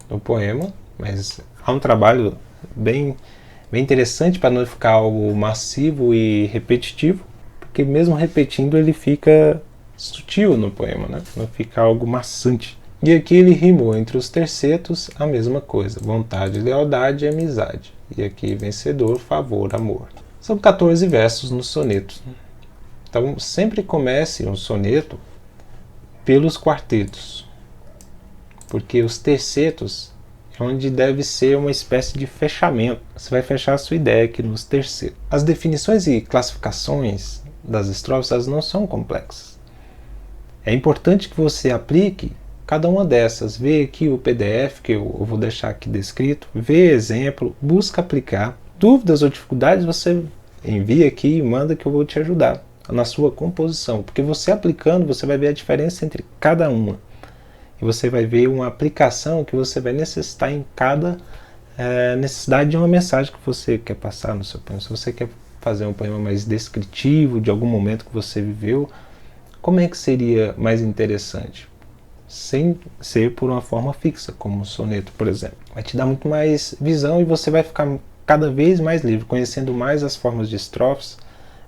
no poema, mas há um trabalho bem interessante para não ficar algo massivo e repetitivo, porque mesmo repetindo ele fica sutil no poema, né? Não fica algo maçante. E aqui ele rimou entre os tercetos a mesma coisa, vontade, lealdade e amizade. E aqui vencedor, favor, amor. São 14 versos no soneto. Então sempre comece um soneto pelos quartetos, porque os tercetos é onde deve ser uma espécie de fechamento. Você vai fechar a sua ideia aqui nos tercetos. As definições e classificações das estrofes elas não são complexas. É importante que você aplique cada uma dessas. Vê aqui o PDF que eu vou deixar aqui descrito, vê exemplo, busca aplicar. Dúvidas ou dificuldades você envia aqui e manda que eu vou te ajudar na sua composição, porque você aplicando você vai ver a diferença entre cada uma. E você vai ver uma aplicação que você vai necessitar em cada necessidade de uma mensagem que você quer passar no seu poema. Se você quer fazer um poema mais descritivo de algum momento que você viveu, como é que seria mais interessante? Sem ser por uma forma fixa, como um soneto, por exemplo. Vai te dar muito mais visão e você vai ficar cada vez mais livre, conhecendo mais as formas de estrofes.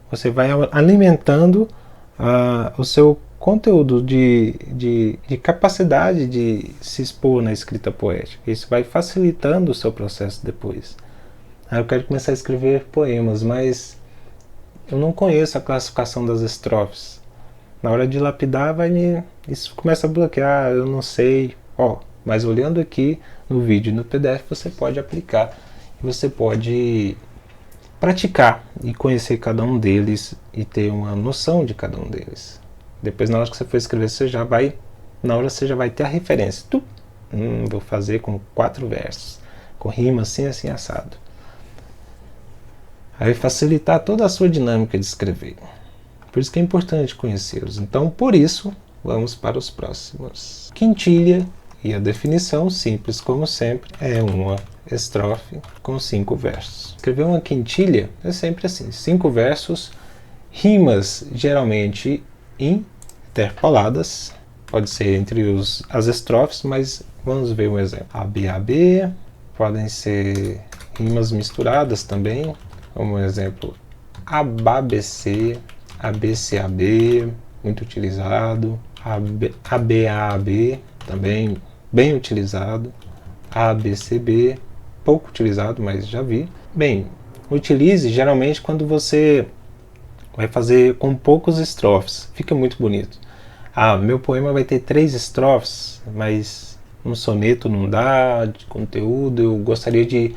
Você vai alimentando o seu conteúdo de capacidade de se expor na escrita poética. Isso vai facilitando o seu processo depois. Eu quero começar a escrever poemas, mas eu não conheço a classificação das estrofes. Na hora de lapidar, isso começa a bloquear, eu não sei. Mas olhando aqui no vídeo e no PDF, você pode aplicar. E você pode praticar e conhecer cada um deles e ter uma noção de cada um deles. Depois, na hora que você for escrever, você já vai ter a referência. Vou fazer com 4 versos, com rima assim, assim, assado. Aí vai facilitar toda a sua dinâmica de escrever. Por isso que é importante conhecê-los. Então, por isso, vamos para os próximos. Quintilha, e a definição, simples como sempre, é uma estrofe com 5 versos. Escrever uma quintilha é sempre assim, 5 versos, rimas geralmente interpoladas, pode ser entre as estrofes, mas vamos ver um exemplo. AB, podem ser rimas misturadas também, como um exemplo, ABABC, ABCAB, muito utilizado, ABAB, também bem utilizado, ABCB, pouco utilizado, mas já vi. Bem, utilize geralmente quando você vai fazer com poucos estrofes, fica muito bonito. Meu poema vai ter 3 estrofes, mas um soneto não dá de conteúdo, eu gostaria de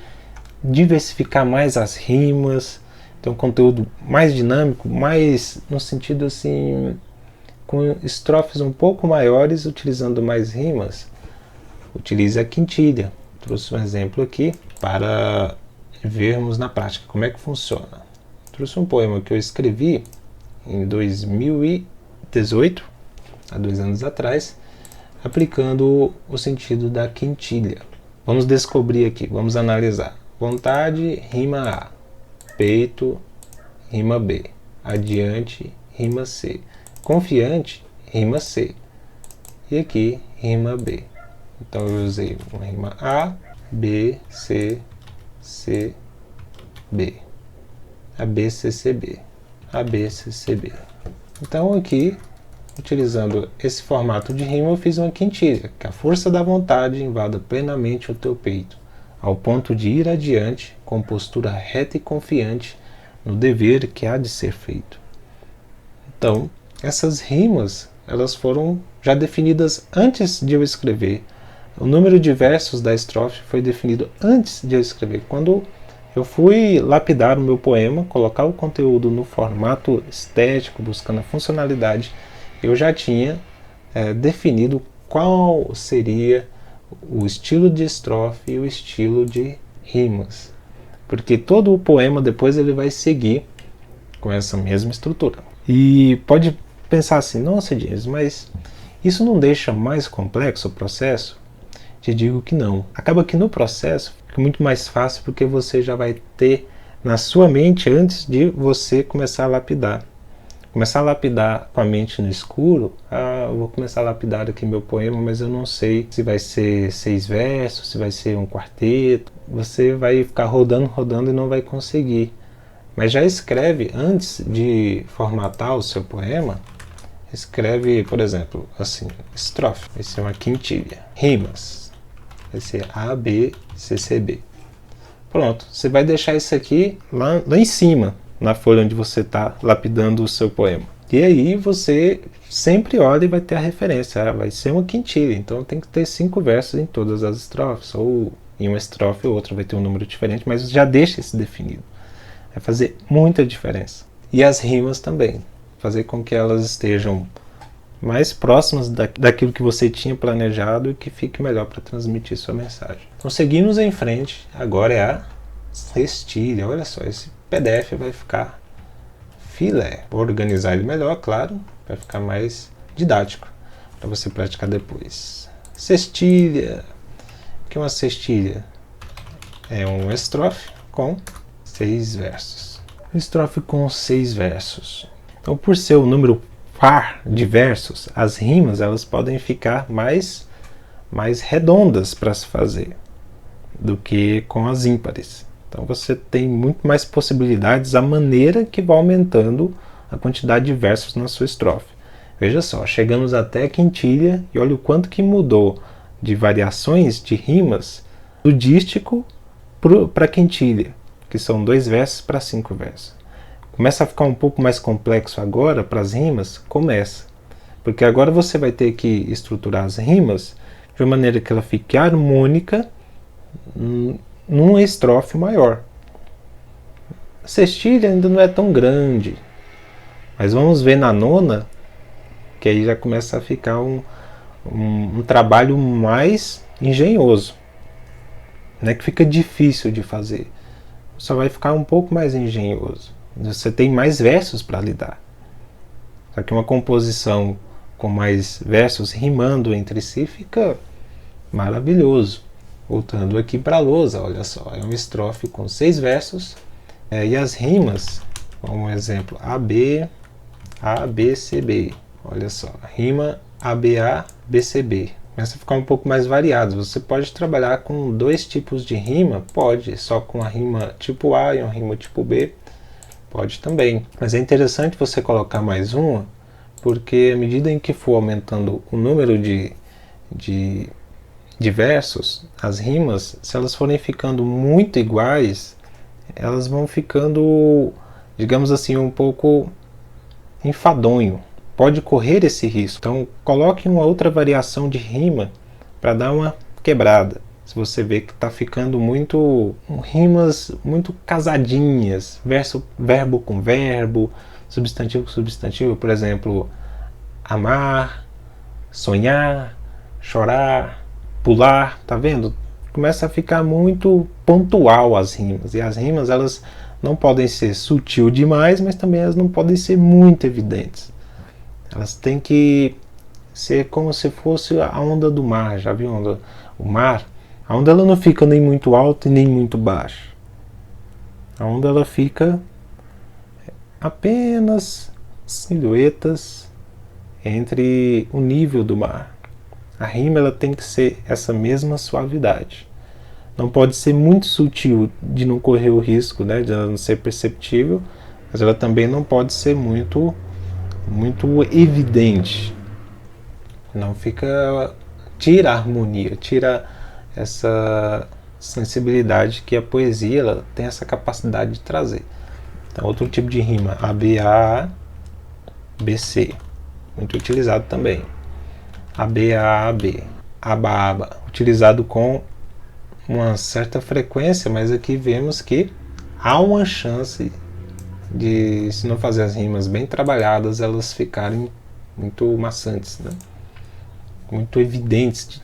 diversificar mais as rimas, ter um conteúdo mais dinâmico, mais no sentido assim, com estrofes um pouco maiores, utilizando mais rimas. Utilize a quintilha. Trouxe um exemplo aqui para vermos na prática como é que funciona. Trouxe um poema que eu escrevi em 2018, há 2 anos atrás, aplicando o sentido da quintilha. Vamos descobrir aqui, vamos analisar. Vontade, rima A. Peito, rima B. Adiante, rima C. Confiante, rima C. E aqui, rima B. Então eu usei uma rima A, B, C, C, B. A, B, C, C, B. A, B, C, C, B. Então aqui, utilizando esse formato de rima, eu fiz uma quintilha, que a força da vontade invada plenamente o teu peito, ao ponto de ir adiante, com postura reta e confiante, no dever que há de ser feito. Então, essas rimas, elas foram já definidas antes de eu escrever. O número de versos da estrofe foi definido antes de eu escrever. Quando eu fui lapidar o meu poema, colocar o conteúdo no formato estético, buscando a funcionalidade, eu já tinha definido qual seria o estilo de estrofe e o estilo de rimas. Porque todo o poema depois ele vai seguir com essa mesma estrutura. E pode pensar assim, nossa James, mas isso não deixa mais complexo o processo? Te digo que não. Acaba que no processo fica muito mais fácil porque você já vai ter na sua mente antes de você começar a lapidar. Começar a lapidar com a mente no escuro, eu vou começar a lapidar aqui meu poema, mas eu não sei se vai ser 6 versos, se vai ser um quarteto. Você vai ficar rodando e não vai conseguir. Mas já escreve, antes de formatar o seu poema, escreve, por exemplo, assim, estrofe, vai ser uma quintilha. Rimas, vai ser A, B, C, C, B. Pronto, você vai deixar isso aqui lá em cima, na folha onde você está lapidando o seu poema. E aí você sempre olha e vai ter a referência, vai ser uma quintilha, então tem que ter 5 versos em todas as estrofes, ou em uma estrofe ou outra vai ter um número diferente, mas já deixa isso definido. Vai fazer muita diferença. E as rimas também, fazer com que elas estejam mais próximas daquilo que você tinha planejado e que fique melhor para transmitir sua mensagem. Então seguimos em frente, agora é a cestilha. Olha só, esse PDF vai ficar filé. Vou organizar ele melhor, claro, para ficar mais didático, para você praticar depois. Cestilha. O que é uma cestilha? É uma estrofe com 6 versos. Estrofe com 6 versos. Então, por ser o número par de versos, as rimas elas podem ficar mais redondas para se fazer do que com as ímpares. Então você tem muito mais possibilidades à maneira que vai aumentando a quantidade de versos na sua estrofe. Veja só, chegamos até a quintilha e olha o quanto que mudou de variações de rimas do dístico para a quintilha, que são 2 versos para 5 versos. Começa a ficar um pouco mais complexo agora para as rimas? Começa. Porque agora você vai ter que estruturar as rimas de uma maneira que ela fique harmônica numa estrofe maior. A cestilha ainda não é tão grande, mas vamos ver na nona porque aí já começa a ficar um trabalho mais engenhoso, não é que fica difícil de fazer, só vai ficar um pouco mais engenhoso. Você tem mais versos para lidar. Só que uma composição com mais versos rimando entre si fica maravilhoso. Voltando aqui para a lousa, olha só, é uma estrofe com 6 versos, e as rimas, como exemplo, AB, ABCB, olha só, rima ABA, BCB. Começa a ficar um pouco mais variado. Você pode trabalhar com 2 tipos de rima, pode, só com a rima tipo A e uma rima tipo B, pode também. Mas é interessante você colocar mais uma, porque à medida em que for aumentando o número de versos, as rimas, se elas forem ficando muito iguais, elas vão ficando, digamos assim, um pouco enfadonho. Pode correr esse risco. Então, coloque uma outra variação de rima para dar uma quebrada. Se você vê que está ficando muito rimas muito casadinhas, verbo com verbo, substantivo com substantivo, por exemplo, amar, sonhar, chorar, pular, tá vendo? Começa a ficar muito pontual as rimas, e as rimas elas não podem ser sutil demais, mas também elas não podem ser muito evidentes. Elas têm que ser como se fosse a onda do mar, já viu onda? O mar, a onda ela não fica nem muito alta e nem muito baixa. A onda ela fica apenas silhuetas entre o nível do mar. A rima ela tem que ser essa mesma suavidade. Não pode ser muito sutil de não correr o risco, né, de ela não ser perceptível, mas ela também não pode ser muito evidente. Não fica, tira a harmonia, tira essa sensibilidade que a poesia ela tem essa capacidade de trazer. Então, outro tipo de rima, ABA, BC, muito utilizado também. ABAB, ABAABA, utilizado com uma certa frequência, mas aqui vemos que há uma chance de, se não fazer as rimas bem trabalhadas, elas ficarem muito maçantes, né? Muito evidentes,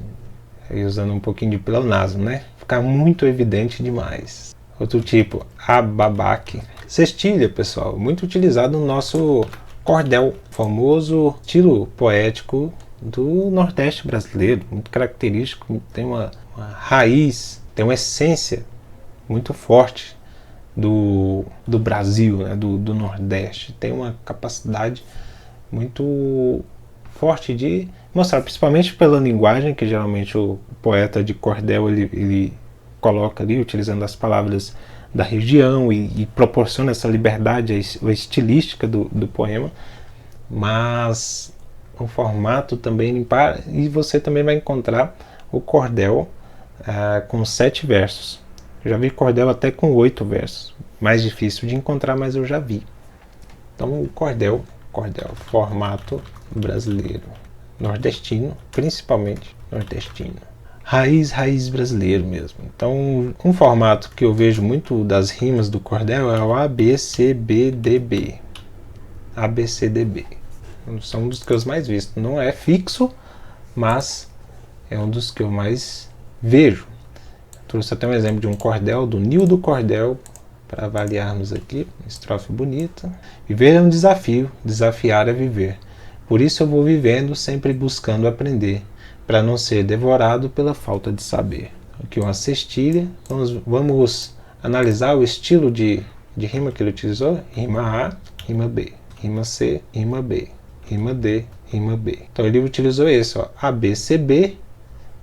usando um pouquinho de pleonasmo, né? Ficar muito evidente demais. Outro tipo, ababaque. Cestilha, pessoal, muito utilizado no nosso cordel, famoso estilo poético do Nordeste brasileiro, muito característico, tem uma raiz, tem uma essência muito forte do Brasil, né, do Nordeste, tem uma capacidade muito forte de mostrar, principalmente pela linguagem, que geralmente o poeta de cordel ele coloca ali, utilizando as palavras da região e proporciona essa liberdade, a estilística do poema, mas o formato também limpar, e você também vai encontrar o cordel com 7 versos. Eu já vi cordel até com 8 versos, mais difícil de encontrar, mas eu já vi. Então o cordel, formato brasileiro, nordestino, principalmente nordestino, raiz brasileiro mesmo. Então um formato que eu vejo muito das rimas do cordel é o ABCBDB. ABCDB são um dos que eu mais visto. Não é fixo, mas é um dos que eu mais vejo. Trouxe até um exemplo de um cordel, do Nildo Cordel, para avaliarmos aqui. Estrofe bonita. Viver é um desafio, desafiar é viver. Por isso eu vou vivendo, sempre buscando aprender, para não ser devorado pela falta de saber. Aqui uma cestilha. Vamos analisar o estilo de rima que ele utilizou. Rima A, rima B. Rima C, rima B. Rima D, rima B. Então ele utilizou esse, ó, ABCB,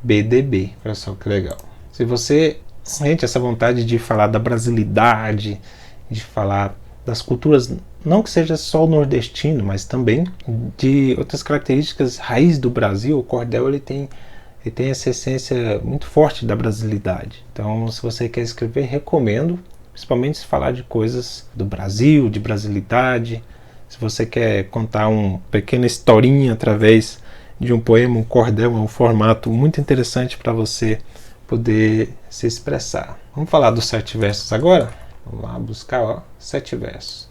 BDB. Olha só que legal. Se você sente essa vontade de falar da brasilidade, de falar das culturas, não que seja só o nordestino, mas também de outras características raiz do Brasil, o cordel ele tem essa essência muito forte da brasilidade. Então, se você quer escrever, recomendo, principalmente se falar de coisas do Brasil, de brasilidade. Se você quer contar uma pequena historinha através de um poema, um cordel, é um formato muito interessante para você poder se expressar. Vamos falar dos 7 versos agora? Vamos lá buscar, ó, 7 versos.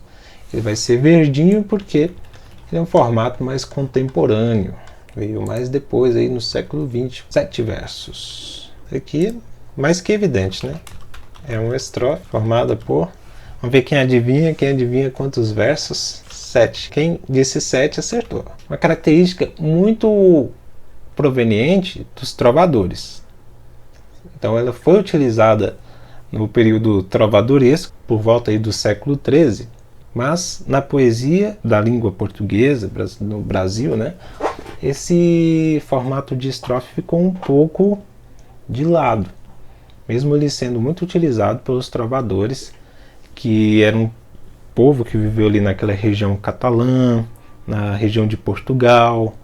Ele vai ser verdinho porque Ele é um formato mais contemporâneo, veio mais depois, aí no século XX. 7 versos. Aqui é mais que evidente, né? É uma estrofe formada por... Vamos ver quem adivinha quantos versos? 7. Quem disse 7 acertou. Uma característica muito proveniente dos trovadores. Então ela foi utilizada no período trovadoresco, por volta aí do século XIII, mas na poesia da língua portuguesa, no Brasil, né, esse formato de estrofe ficou um pouco de lado, mesmo ele sendo muito utilizado pelos trovadores, que eram um povo que viveu ali naquela região catalã, na região de Portugal,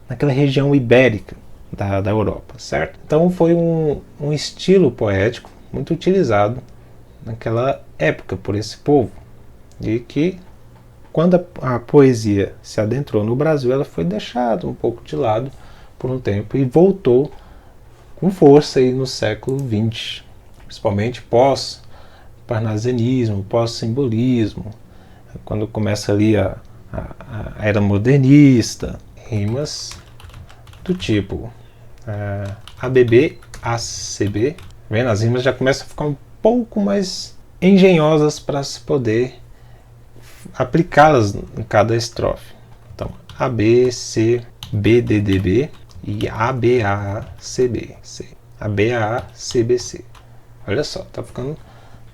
naquela região ibérica da Europa, certo? Então foi um estilo poético muito utilizado naquela época por esse povo, e que quando a poesia se adentrou no Brasil, ela foi deixada um pouco de lado por um tempo e voltou com força aí no século XX, principalmente pós-parnasianismo, pós-simbolismo, quando começa ali a era modernista, rimas do tipo ABB, ACB, vendo? As rimas já começam a ficar um pouco mais engenhosas para se poder aplicá-las em cada estrofe. Então, AB, C, B, D, D, B e A, B, A, C, B, C. A, B, A, C, B, C. Olha só, tá ficando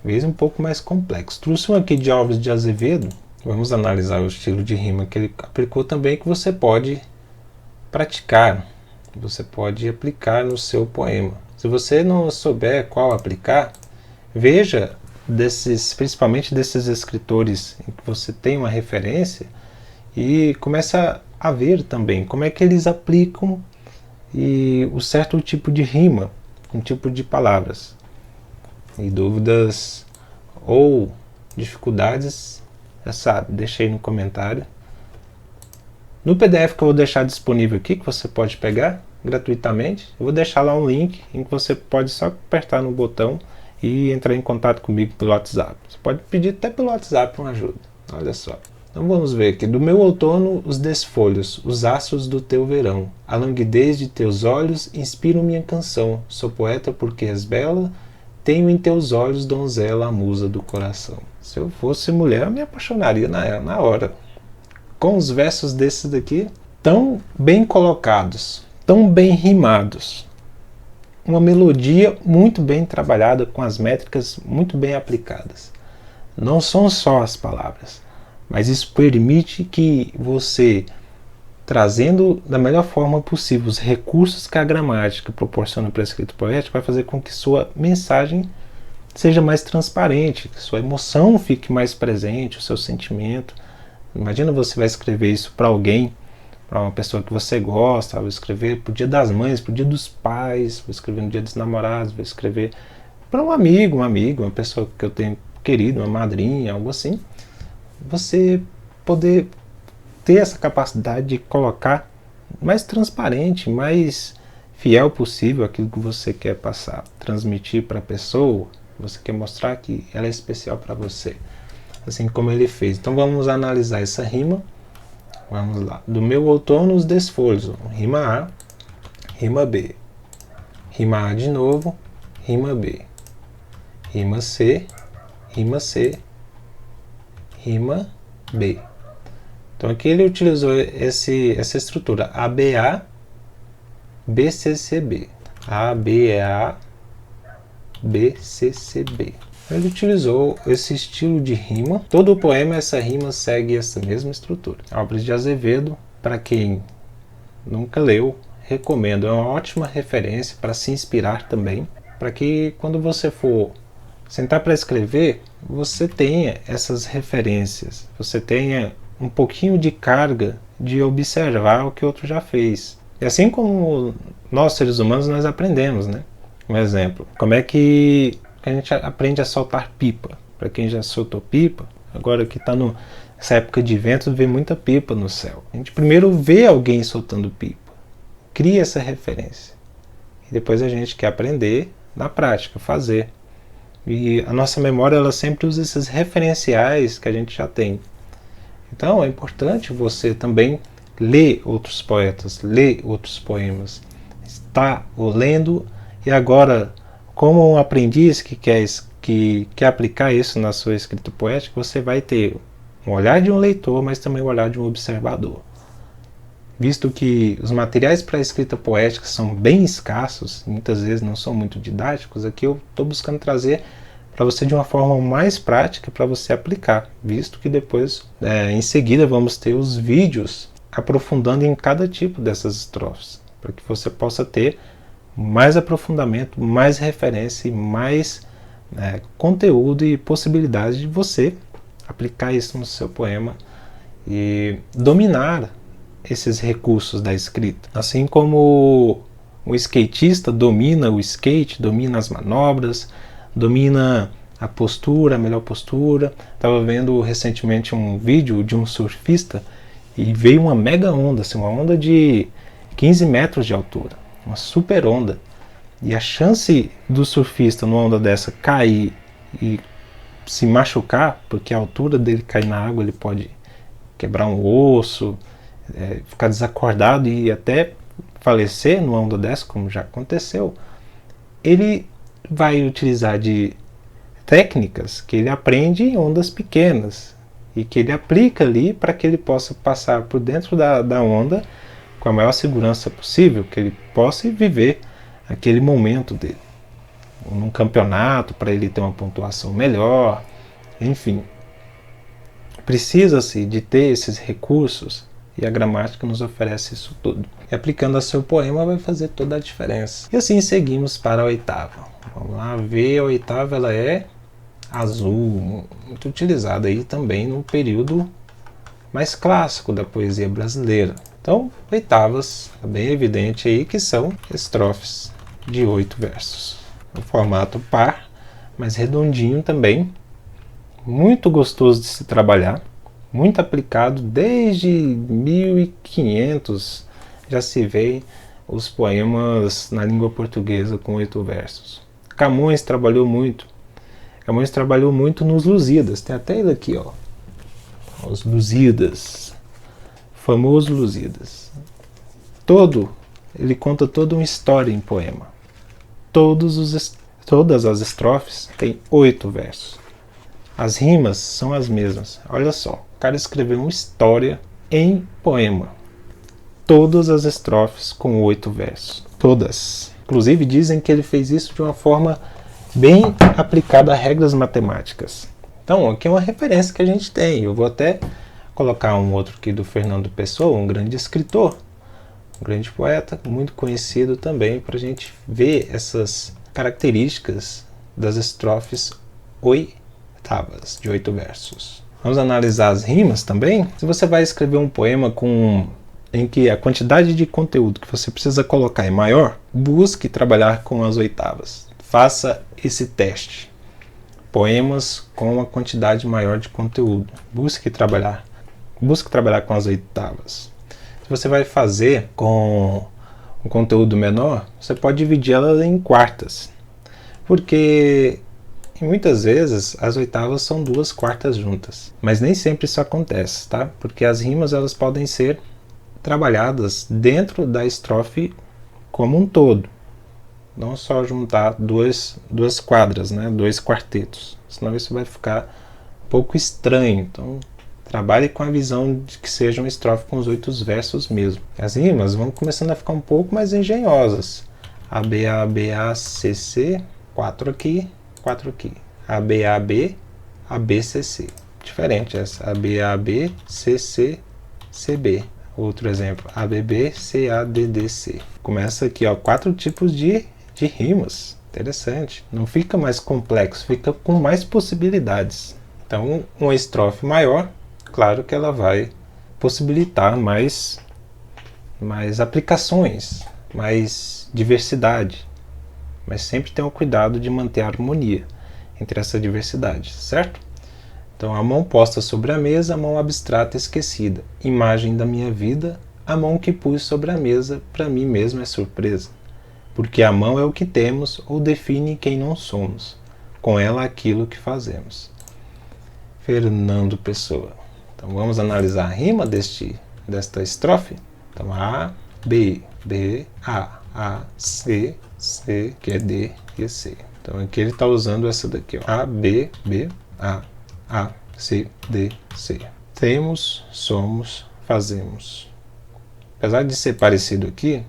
talvez um pouco mais complexo. Trouxe um aqui de Alves de Azevedo. Vamos analisar o estilo de rima que ele aplicou também, que você pode praticar, você pode aplicar no seu poema. Se você não souber qual aplicar, veja principalmente desses escritores em que você tem uma referência e começa a ver também como é que eles aplicam o certo tipo de rima, um tipo de palavras. E dúvidas ou dificuldades, já sabe, deixa aí no comentário. No PDF que eu vou deixar disponível aqui, que você pode pegar gratuitamente, eu vou deixar lá um link em que você pode só apertar no botão e entrar em contato comigo pelo WhatsApp. Você pode pedir até pelo WhatsApp uma ajuda. Olha só. Então vamos ver aqui. Do meu outono os desfolhos, os astros do teu verão. A languidez de teus olhos inspiram minha canção. Sou poeta porque és bela, tenho em teus olhos, donzela, a musa do coração. Se eu fosse mulher, eu me apaixonaria na hora. Com os versos desses daqui, tão bem colocados, tão bem rimados. Uma melodia muito bem trabalhada, com as métricas muito bem aplicadas. Não são só as palavras, mas isso permite que você, trazendo da melhor forma possível os recursos que a gramática proporciona para a escrita poética, vai fazer com que sua mensagem seja mais transparente, que sua emoção fique mais presente, o seu sentimento. Imagina você vai escrever isso para alguém, para uma pessoa que você gosta, vou escrever para o dia das mães, para o dia dos pais, vou escrever no dia dos namorados, vou escrever para um amigo, uma pessoa que eu tenho querido, uma madrinha, algo assim. Você poder ter essa capacidade de colocar mais transparente, mais fiel possível aquilo que você quer passar, transmitir para a pessoa, você quer mostrar que ela é especial para você, assim como ele fez. Então vamos analisar essa rima. Vamos lá. Do meu outono os desfolhos. Rima A, rima B. Rima A de novo, rima B. Rima C, rima C, rima B. Então aqui ele utilizou essa estrutura ABA, BCCB. ABA, BCCB. Ele utilizou esse estilo de rima. Todo o poema, essa rima segue essa mesma estrutura. Alves de Azevedo, para quem nunca leu, recomendo. É uma ótima referência para se inspirar também, para que quando você for sentar para escrever, você tenha essas referências, você tenha um pouquinho de carga de observar o que outro já fez. E assim como nós, seres humanos, nós aprendemos, né? Um exemplo, como é que a gente aprende a soltar pipa? Para quem já soltou pipa, agora que está nessa época de vento, vê muita pipa no céu. A gente primeiro vê alguém soltando pipa, cria essa referência. E depois a gente quer aprender na prática, fazer. E a nossa memória, ela sempre usa esses referenciais que a gente já tem. Então é importante você também ler outros poetas, ler outros poemas. Está lendo e agora, como um aprendiz que quer aplicar isso na sua escrita poética, você vai ter um olhar de um leitor, mas também o olhar de um observador. Visto que os materiais para a escrita poética são bem escassos, muitas vezes não são muito didáticos, aqui eu estou buscando trazer para você de uma forma mais prática para você aplicar, visto que depois, em seguida, vamos ter os vídeos aprofundando em cada tipo dessas estrofes, para que você possa ter mais aprofundamento, mais referência e mais conteúdo e possibilidade de você aplicar isso no seu poema e dominar esses recursos da escrita. Assim como o skatista domina o skate, domina as manobras, domina a postura, a melhor postura. Estava vendo recentemente um vídeo de um surfista e veio uma mega onda, assim, uma onda de 15 metros de altura, uma super onda. E a chance do surfista numa onda dessa cair e se machucar, porque a altura dele cair na água, ele pode quebrar um osso, ficar desacordado e até falecer numa onda dessa, como já aconteceu. Ele vai utilizar de técnicas que ele aprende em ondas pequenas e que ele aplica ali para que ele possa passar por dentro da onda com a maior segurança possível, que ele possa viver aquele momento dele num campeonato, para ele ter uma pontuação melhor. Enfim, precisa-se de ter esses recursos e a gramática nos oferece isso tudo. E aplicando a seu poema vai fazer toda a diferença. E assim seguimos para a oitava. Vamos lá ver, a oitava ela é azul, muito utilizada aí também no período mais clássico da poesia brasileira. Então, oitavas, é bem evidente aí que são estrofes de 8 versos. No formato par, mas redondinho também, muito gostoso de se trabalhar, muito aplicado desde 1500, já se vê os poemas na língua portuguesa com 8 versos. Camões trabalhou muito nos Lusíadas, tem até ele aqui, ó, os Lusíadas, famoso Lusíadas. Ele conta toda uma história em poema. Todas as estrofes têm 8 versos. As rimas são as mesmas. Olha só, o cara escreveu uma história em poema. Todas as estrofes com 8 versos. Todas. Inclusive dizem que ele fez isso de uma forma bem aplicada a regras matemáticas. Então, aqui é uma referência que a gente tem. Eu vou até colocar um outro aqui do Fernando Pessoa, um grande escritor, um grande poeta, muito conhecido também, para a gente ver essas características das estrofes oitavas, de 8 versos. Vamos analisar as rimas também. Se você vai escrever um poema em que a quantidade de conteúdo que você precisa colocar é maior, busque trabalhar com as oitavas. Faça esse teste. Poemas com uma quantidade maior de conteúdo. Busque trabalhar com as oitavas. Se você vai fazer com um conteúdo menor, você pode dividir ela em quartas. Porque muitas vezes as oitavas são 2 quartas juntas. Mas nem sempre isso acontece, tá? Porque as rimas elas podem ser trabalhadas dentro da estrofe como um todo. Não só juntar duas quadras, né? 2 quartetos. Senão isso vai ficar um pouco estranho. Então, trabalhe com a visão de que seja uma estrofe com os 8 versos mesmo. As rimas vão começando a ficar um pouco mais engenhosas. A, B, A, B, A, C, C, 4 aqui, 4 aqui. A, B, A, B, A, B, C, C. Diferente essa. A, B, A, B, C, C, C, B. Outro exemplo. A, B, B, C, A, D, D, C. Começa aqui, ó, 4 tipos de rimas. Interessante. Não fica mais complexo, fica com mais possibilidades. Então, uma estrofe maior, claro que ela vai possibilitar mais aplicações, mais diversidade. Mas sempre tenha o cuidado de manter a harmonia entre essa diversidade, certo? Então, a mão posta sobre a mesa, a mão abstrata esquecida. Imagem da minha vida, a mão que pus sobre a mesa, para mim mesmo é surpresa. Porque a mão é o que temos ou define quem não somos. Com ela aquilo que fazemos. Fernando Pessoa. Então vamos analisar a rima desta estrofe. Então A, B, B, A, C, C, que é D e C. Então aqui ele está usando essa daqui, ó. A, B, B, A, C, D, C. Temos, somos, fazemos. Apesar de ser parecido aqui,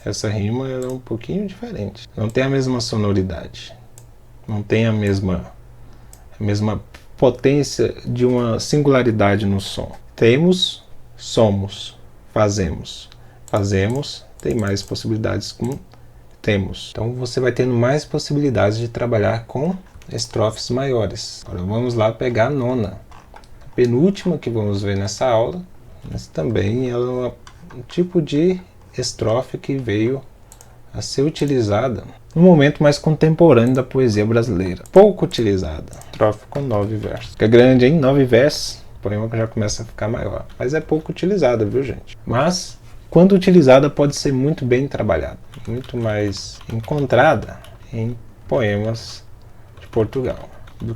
essa rima ela é um pouquinho diferente. Não tem a mesma sonoridade. Não tem a mesma potência de uma singularidade no som. Temos, somos, fazemos. Fazemos tem mais possibilidades com temos. Então você vai tendo mais possibilidades de trabalhar com estrofes maiores. Agora vamos lá pegar a nona. A penúltima que vamos ver nessa aula, mas também ela é um tipo de estrofe que veio a ser utilizada no momento mais contemporâneo da poesia brasileira. Pouco utilizada. Estrofe com 9 versos. Fica grande, hein? 9 versos. O poema já começa a ficar maior. Mas é pouco utilizada, viu, gente? Mas, quando utilizada, pode ser muito bem trabalhada. Muito mais encontrada em poemas de Portugal do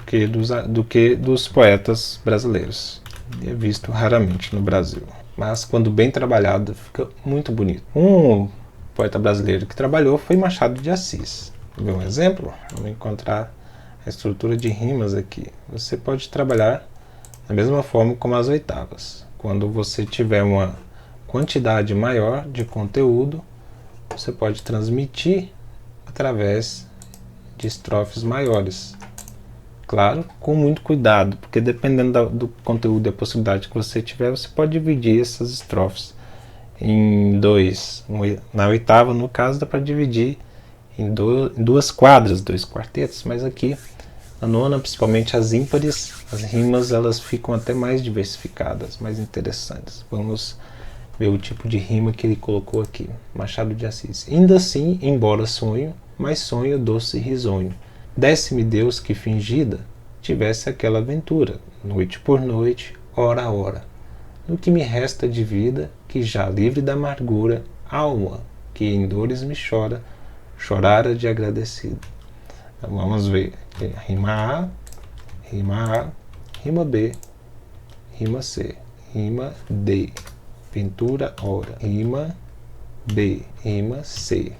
que dos poetas brasileiros. É visto raramente no Brasil. Mas, quando bem trabalhado, fica muito bonito. Um poeta brasileiro que trabalhou foi Machado de Assis. Vê um exemplo? Vamos encontrar a estrutura de rimas aqui. Você pode trabalhar da mesma forma como as oitavas. Quando você tiver uma quantidade maior de conteúdo, você pode transmitir através de estrofes maiores. Claro, com muito cuidado, porque dependendo do conteúdo e da possibilidade que você tiver, você pode dividir essas estrofes em dois. Na oitava, no caso, dá para dividir em duas quadras, 2 quartetos, mas aqui na nona, principalmente as ímpares, as rimas elas ficam até mais diversificadas, mais interessantes. Vamos ver o tipo de rima que ele colocou aqui. Machado de Assis. Ainda assim, embora sonho, mas sonho doce e risonho. Desse-me Deus que fingida tivesse aquela aventura, noite por noite, hora a hora. No que me resta de vida, que já livre da amargura, alma que em dores me chora, chorara de agradecido. Então, vamos ver. Rima A, rima B, rima C, rima D, ventura hora, rima B, rima C,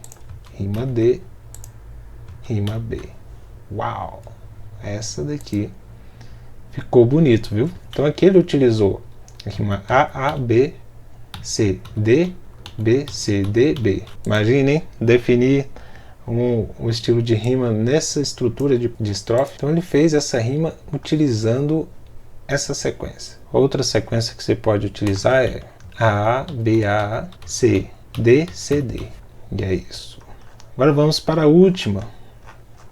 rima D, rima B. Uau! Essa daqui ficou bonito, viu? Então aqui ele utilizou a rima A, B, C, D, B, C, D, B. Imaginem definir um estilo de rima nessa estrutura de estrofe. Então ele fez essa rima utilizando essa sequência. Outra sequência que você pode utilizar é A, B, A, C, D, C, D. E é isso. Agora vamos para a última,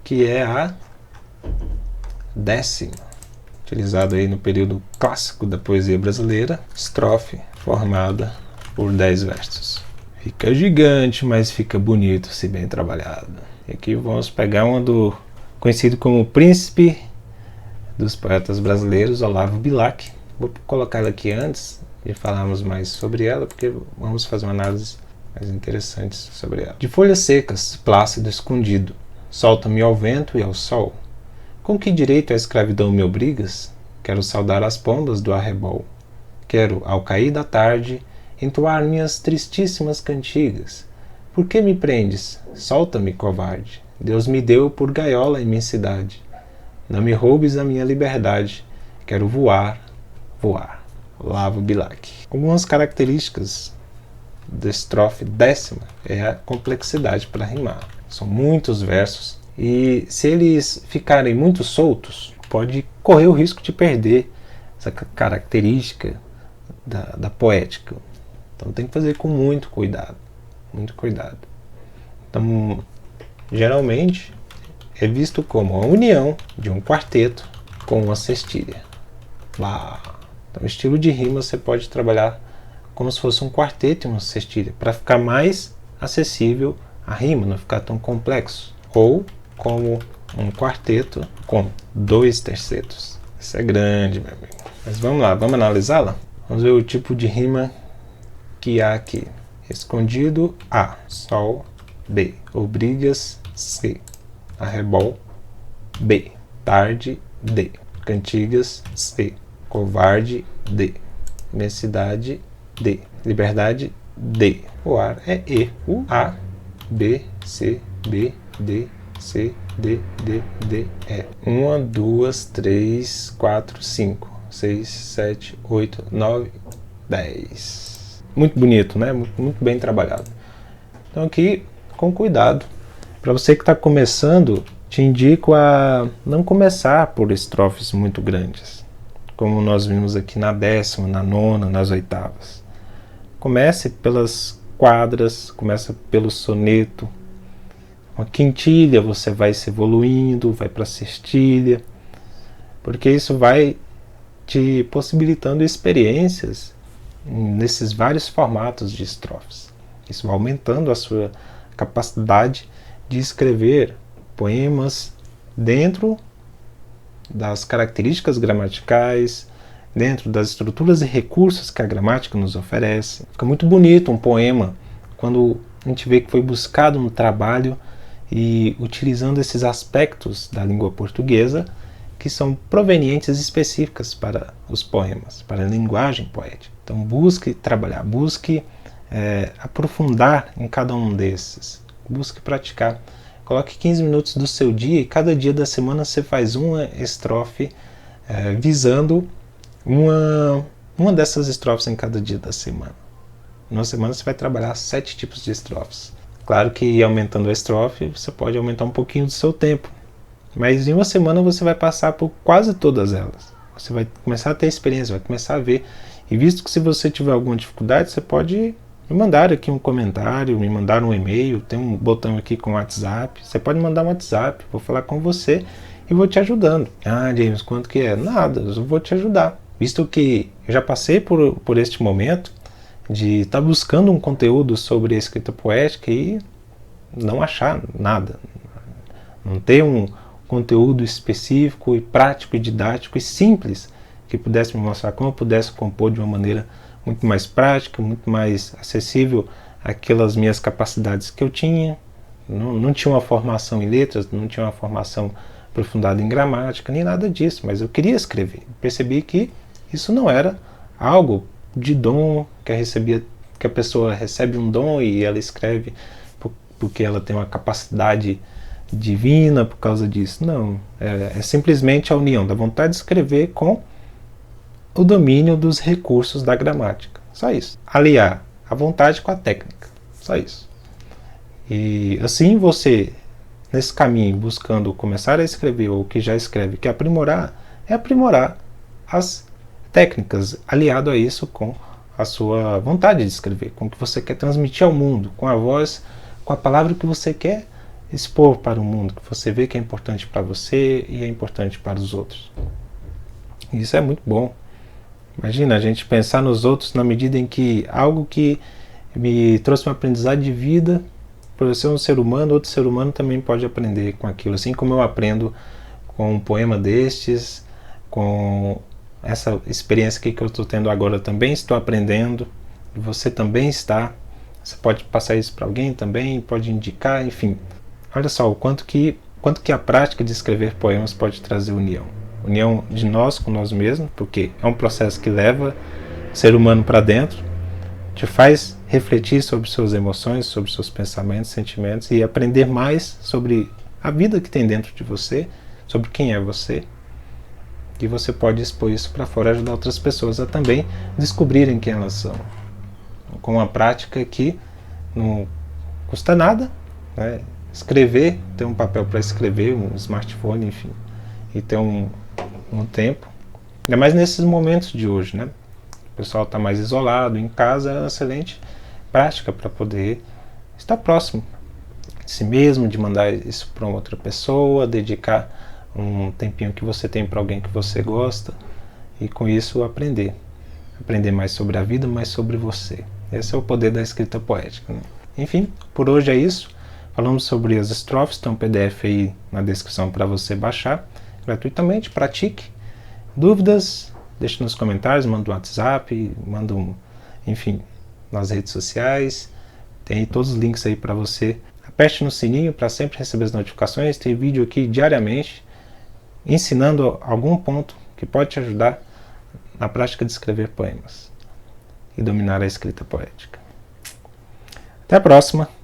que é a 10ª, utilizado aí no período clássico da poesia brasileira, estrofe formada por 10 versos. Fica gigante, mas fica bonito se bem trabalhado. E aqui vamos pegar uma do conhecido como príncipe dos poetas brasileiros, Olavo Bilac. Vou colocar ela aqui antes de falarmos mais sobre ela, porque vamos fazer uma análise mais interessante sobre ela. De folhas secas, plácido escondido, solta-me ao vento e ao sol. Com que direito a escravidão me obrigas? Quero saudar as pombas do arrebol. Quero, ao cair da tarde, entoar minhas tristíssimas cantigas. Por que me prendes? Solta-me, covarde. Deus me deu por gaiola a imensidade. Não me roubes a minha liberdade. Quero voar, voar. Olavo Bilac. Algumas características da estrofe 10ª é a complexidade para rimar. São muitos versos e se eles ficarem muito soltos, pode correr o risco de perder essa característica da poética. Então tem que fazer com muito cuidado. Muito cuidado. Então, geralmente, é visto como a união de um quarteto com uma cestilha. Então, estilo de rima você pode trabalhar como se fosse um quarteto e uma cestilha, para ficar mais acessível a rima, não ficar tão complexo. Ou como um quarteto com 2 tercetos. Isso é grande, meu amigo. Mas vamos lá, vamos analisá-la? Vamos ver o tipo de rima que há aqui. Escondido A, sol B, obrigas C, arrebol B, tarde D, cantigas C, covarde de, imensidade de, liberdade de. O ar é E. O A, B, C, B, D, C, D, D, D, E. 1, 2, 3, 4, 5, 6, 7, 8, 9, 10. Muito bonito, né? Muito bem trabalhado. Então aqui, com cuidado. Para você que está começando, te indico a não começar por estrofes muito grandes, como nós vimos aqui na 10ª, na 9ª, nas 8ª. Comece pelas quadras, começa pelo soneto. Uma quintilha você vai se evoluindo, vai para a sextilha, porque isso vai te possibilitando experiências nesses vários formatos de estrofes. Isso vai aumentando a sua capacidade de escrever poemas dentro das características gramaticais, dentro das estruturas e recursos que a gramática nos oferece. Fica muito bonito um poema quando a gente vê que foi buscado um trabalho e utilizando esses aspectos da língua portuguesa que são provenientes específicas para os poemas, para a linguagem poética. Então busque trabalhar, busque aprofundar em cada um desses, busque praticar. Coloque 15 minutos do seu dia e cada dia da semana você faz uma estrofe visando uma dessas estrofes em cada dia da semana. Numa semana você vai trabalhar 7 tipos de estrofes. Claro que aumentando a estrofe você pode aumentar um pouquinho do seu tempo, mas em uma semana você vai passar por quase todas elas. Você vai começar a ter experiência, vai começar a ver. E visto que se você tiver alguma dificuldade, você pode me mandar aqui um comentário, me mandar um e-mail, tem um botão aqui com WhatsApp, você pode mandar um WhatsApp, vou falar com você e vou te ajudando. Ah, James, quanto que é? Nada, eu vou te ajudar. Visto que eu já passei por este momento de estar buscando um conteúdo sobre a escrita poética e não achar nada, não ter um conteúdo específico e prático e didático e simples que pudesse me mostrar como eu pudesse compor de uma maneira muito mais prática, muito mais acessível àquelas minhas capacidades que eu tinha. Não tinha uma formação em letras, não tinha uma formação aprofundada em gramática, nem nada disso, mas eu queria escrever. Percebi que isso não era algo de dom, que a pessoa recebe um dom e ela escreve porque ela tem uma capacidade divina por causa disso. Não, é simplesmente a união da vontade de escrever com o domínio dos recursos da gramática. Só isso. Aliar a vontade com a técnica. Só isso. E assim você, nesse caminho, buscando começar a escrever, ou que já escreve, que aprimorar, é aprimorar as técnicas, aliado a isso com a sua vontade de escrever, com o que você quer transmitir ao mundo, com a voz, com a palavra que você quer expor para o mundo, que você vê que é importante para você e é importante para os outros. Isso é muito bom. Imagina a gente pensar nos outros na medida em que algo que me trouxe uma aprendizagem de vida, por eu ser um ser humano, outro ser humano também pode aprender com aquilo. Assim como eu aprendo com um poema destes, com essa experiência que eu estou tendo agora, também estou aprendendo, e você também está. Você pode passar isso para alguém também, pode indicar, enfim. Olha só o quanto que a prática de escrever poemas pode trazer união. União de nós com nós mesmos, porque é um processo que leva o ser humano para dentro, te faz refletir sobre suas emoções, sobre seus pensamentos, sentimentos e aprender mais sobre a vida que tem dentro de você, sobre quem é você. E você pode expor isso para fora e ajudar outras pessoas a também descobrirem quem elas são. Com uma prática que não custa nada, né? Escrever, ter um papel para escrever, um smartphone, enfim, e ter um tempo. Ainda mais nesses momentos de hoje, né? O pessoal está mais isolado, em casa, é uma excelente prática para poder estar próximo de si mesmo, de mandar isso para outra pessoa, dedicar um tempinho que você tem para alguém que você gosta e com isso aprender mais sobre a vida, mais sobre você. Esse é o poder da escrita poética, né? Enfim, por hoje é isso. Falamos sobre as estrofes, tem um PDF aí na descrição para você baixar gratuitamente, pratique. Dúvidas, deixe nos comentários, manda um WhatsApp, enfim, nas redes sociais. Tem todos os links aí para você. Aperte no sininho para sempre receber as notificações. Tem vídeo aqui diariamente ensinando algum ponto que pode te ajudar na prática de escrever poemas e dominar a escrita poética. Até a próxima!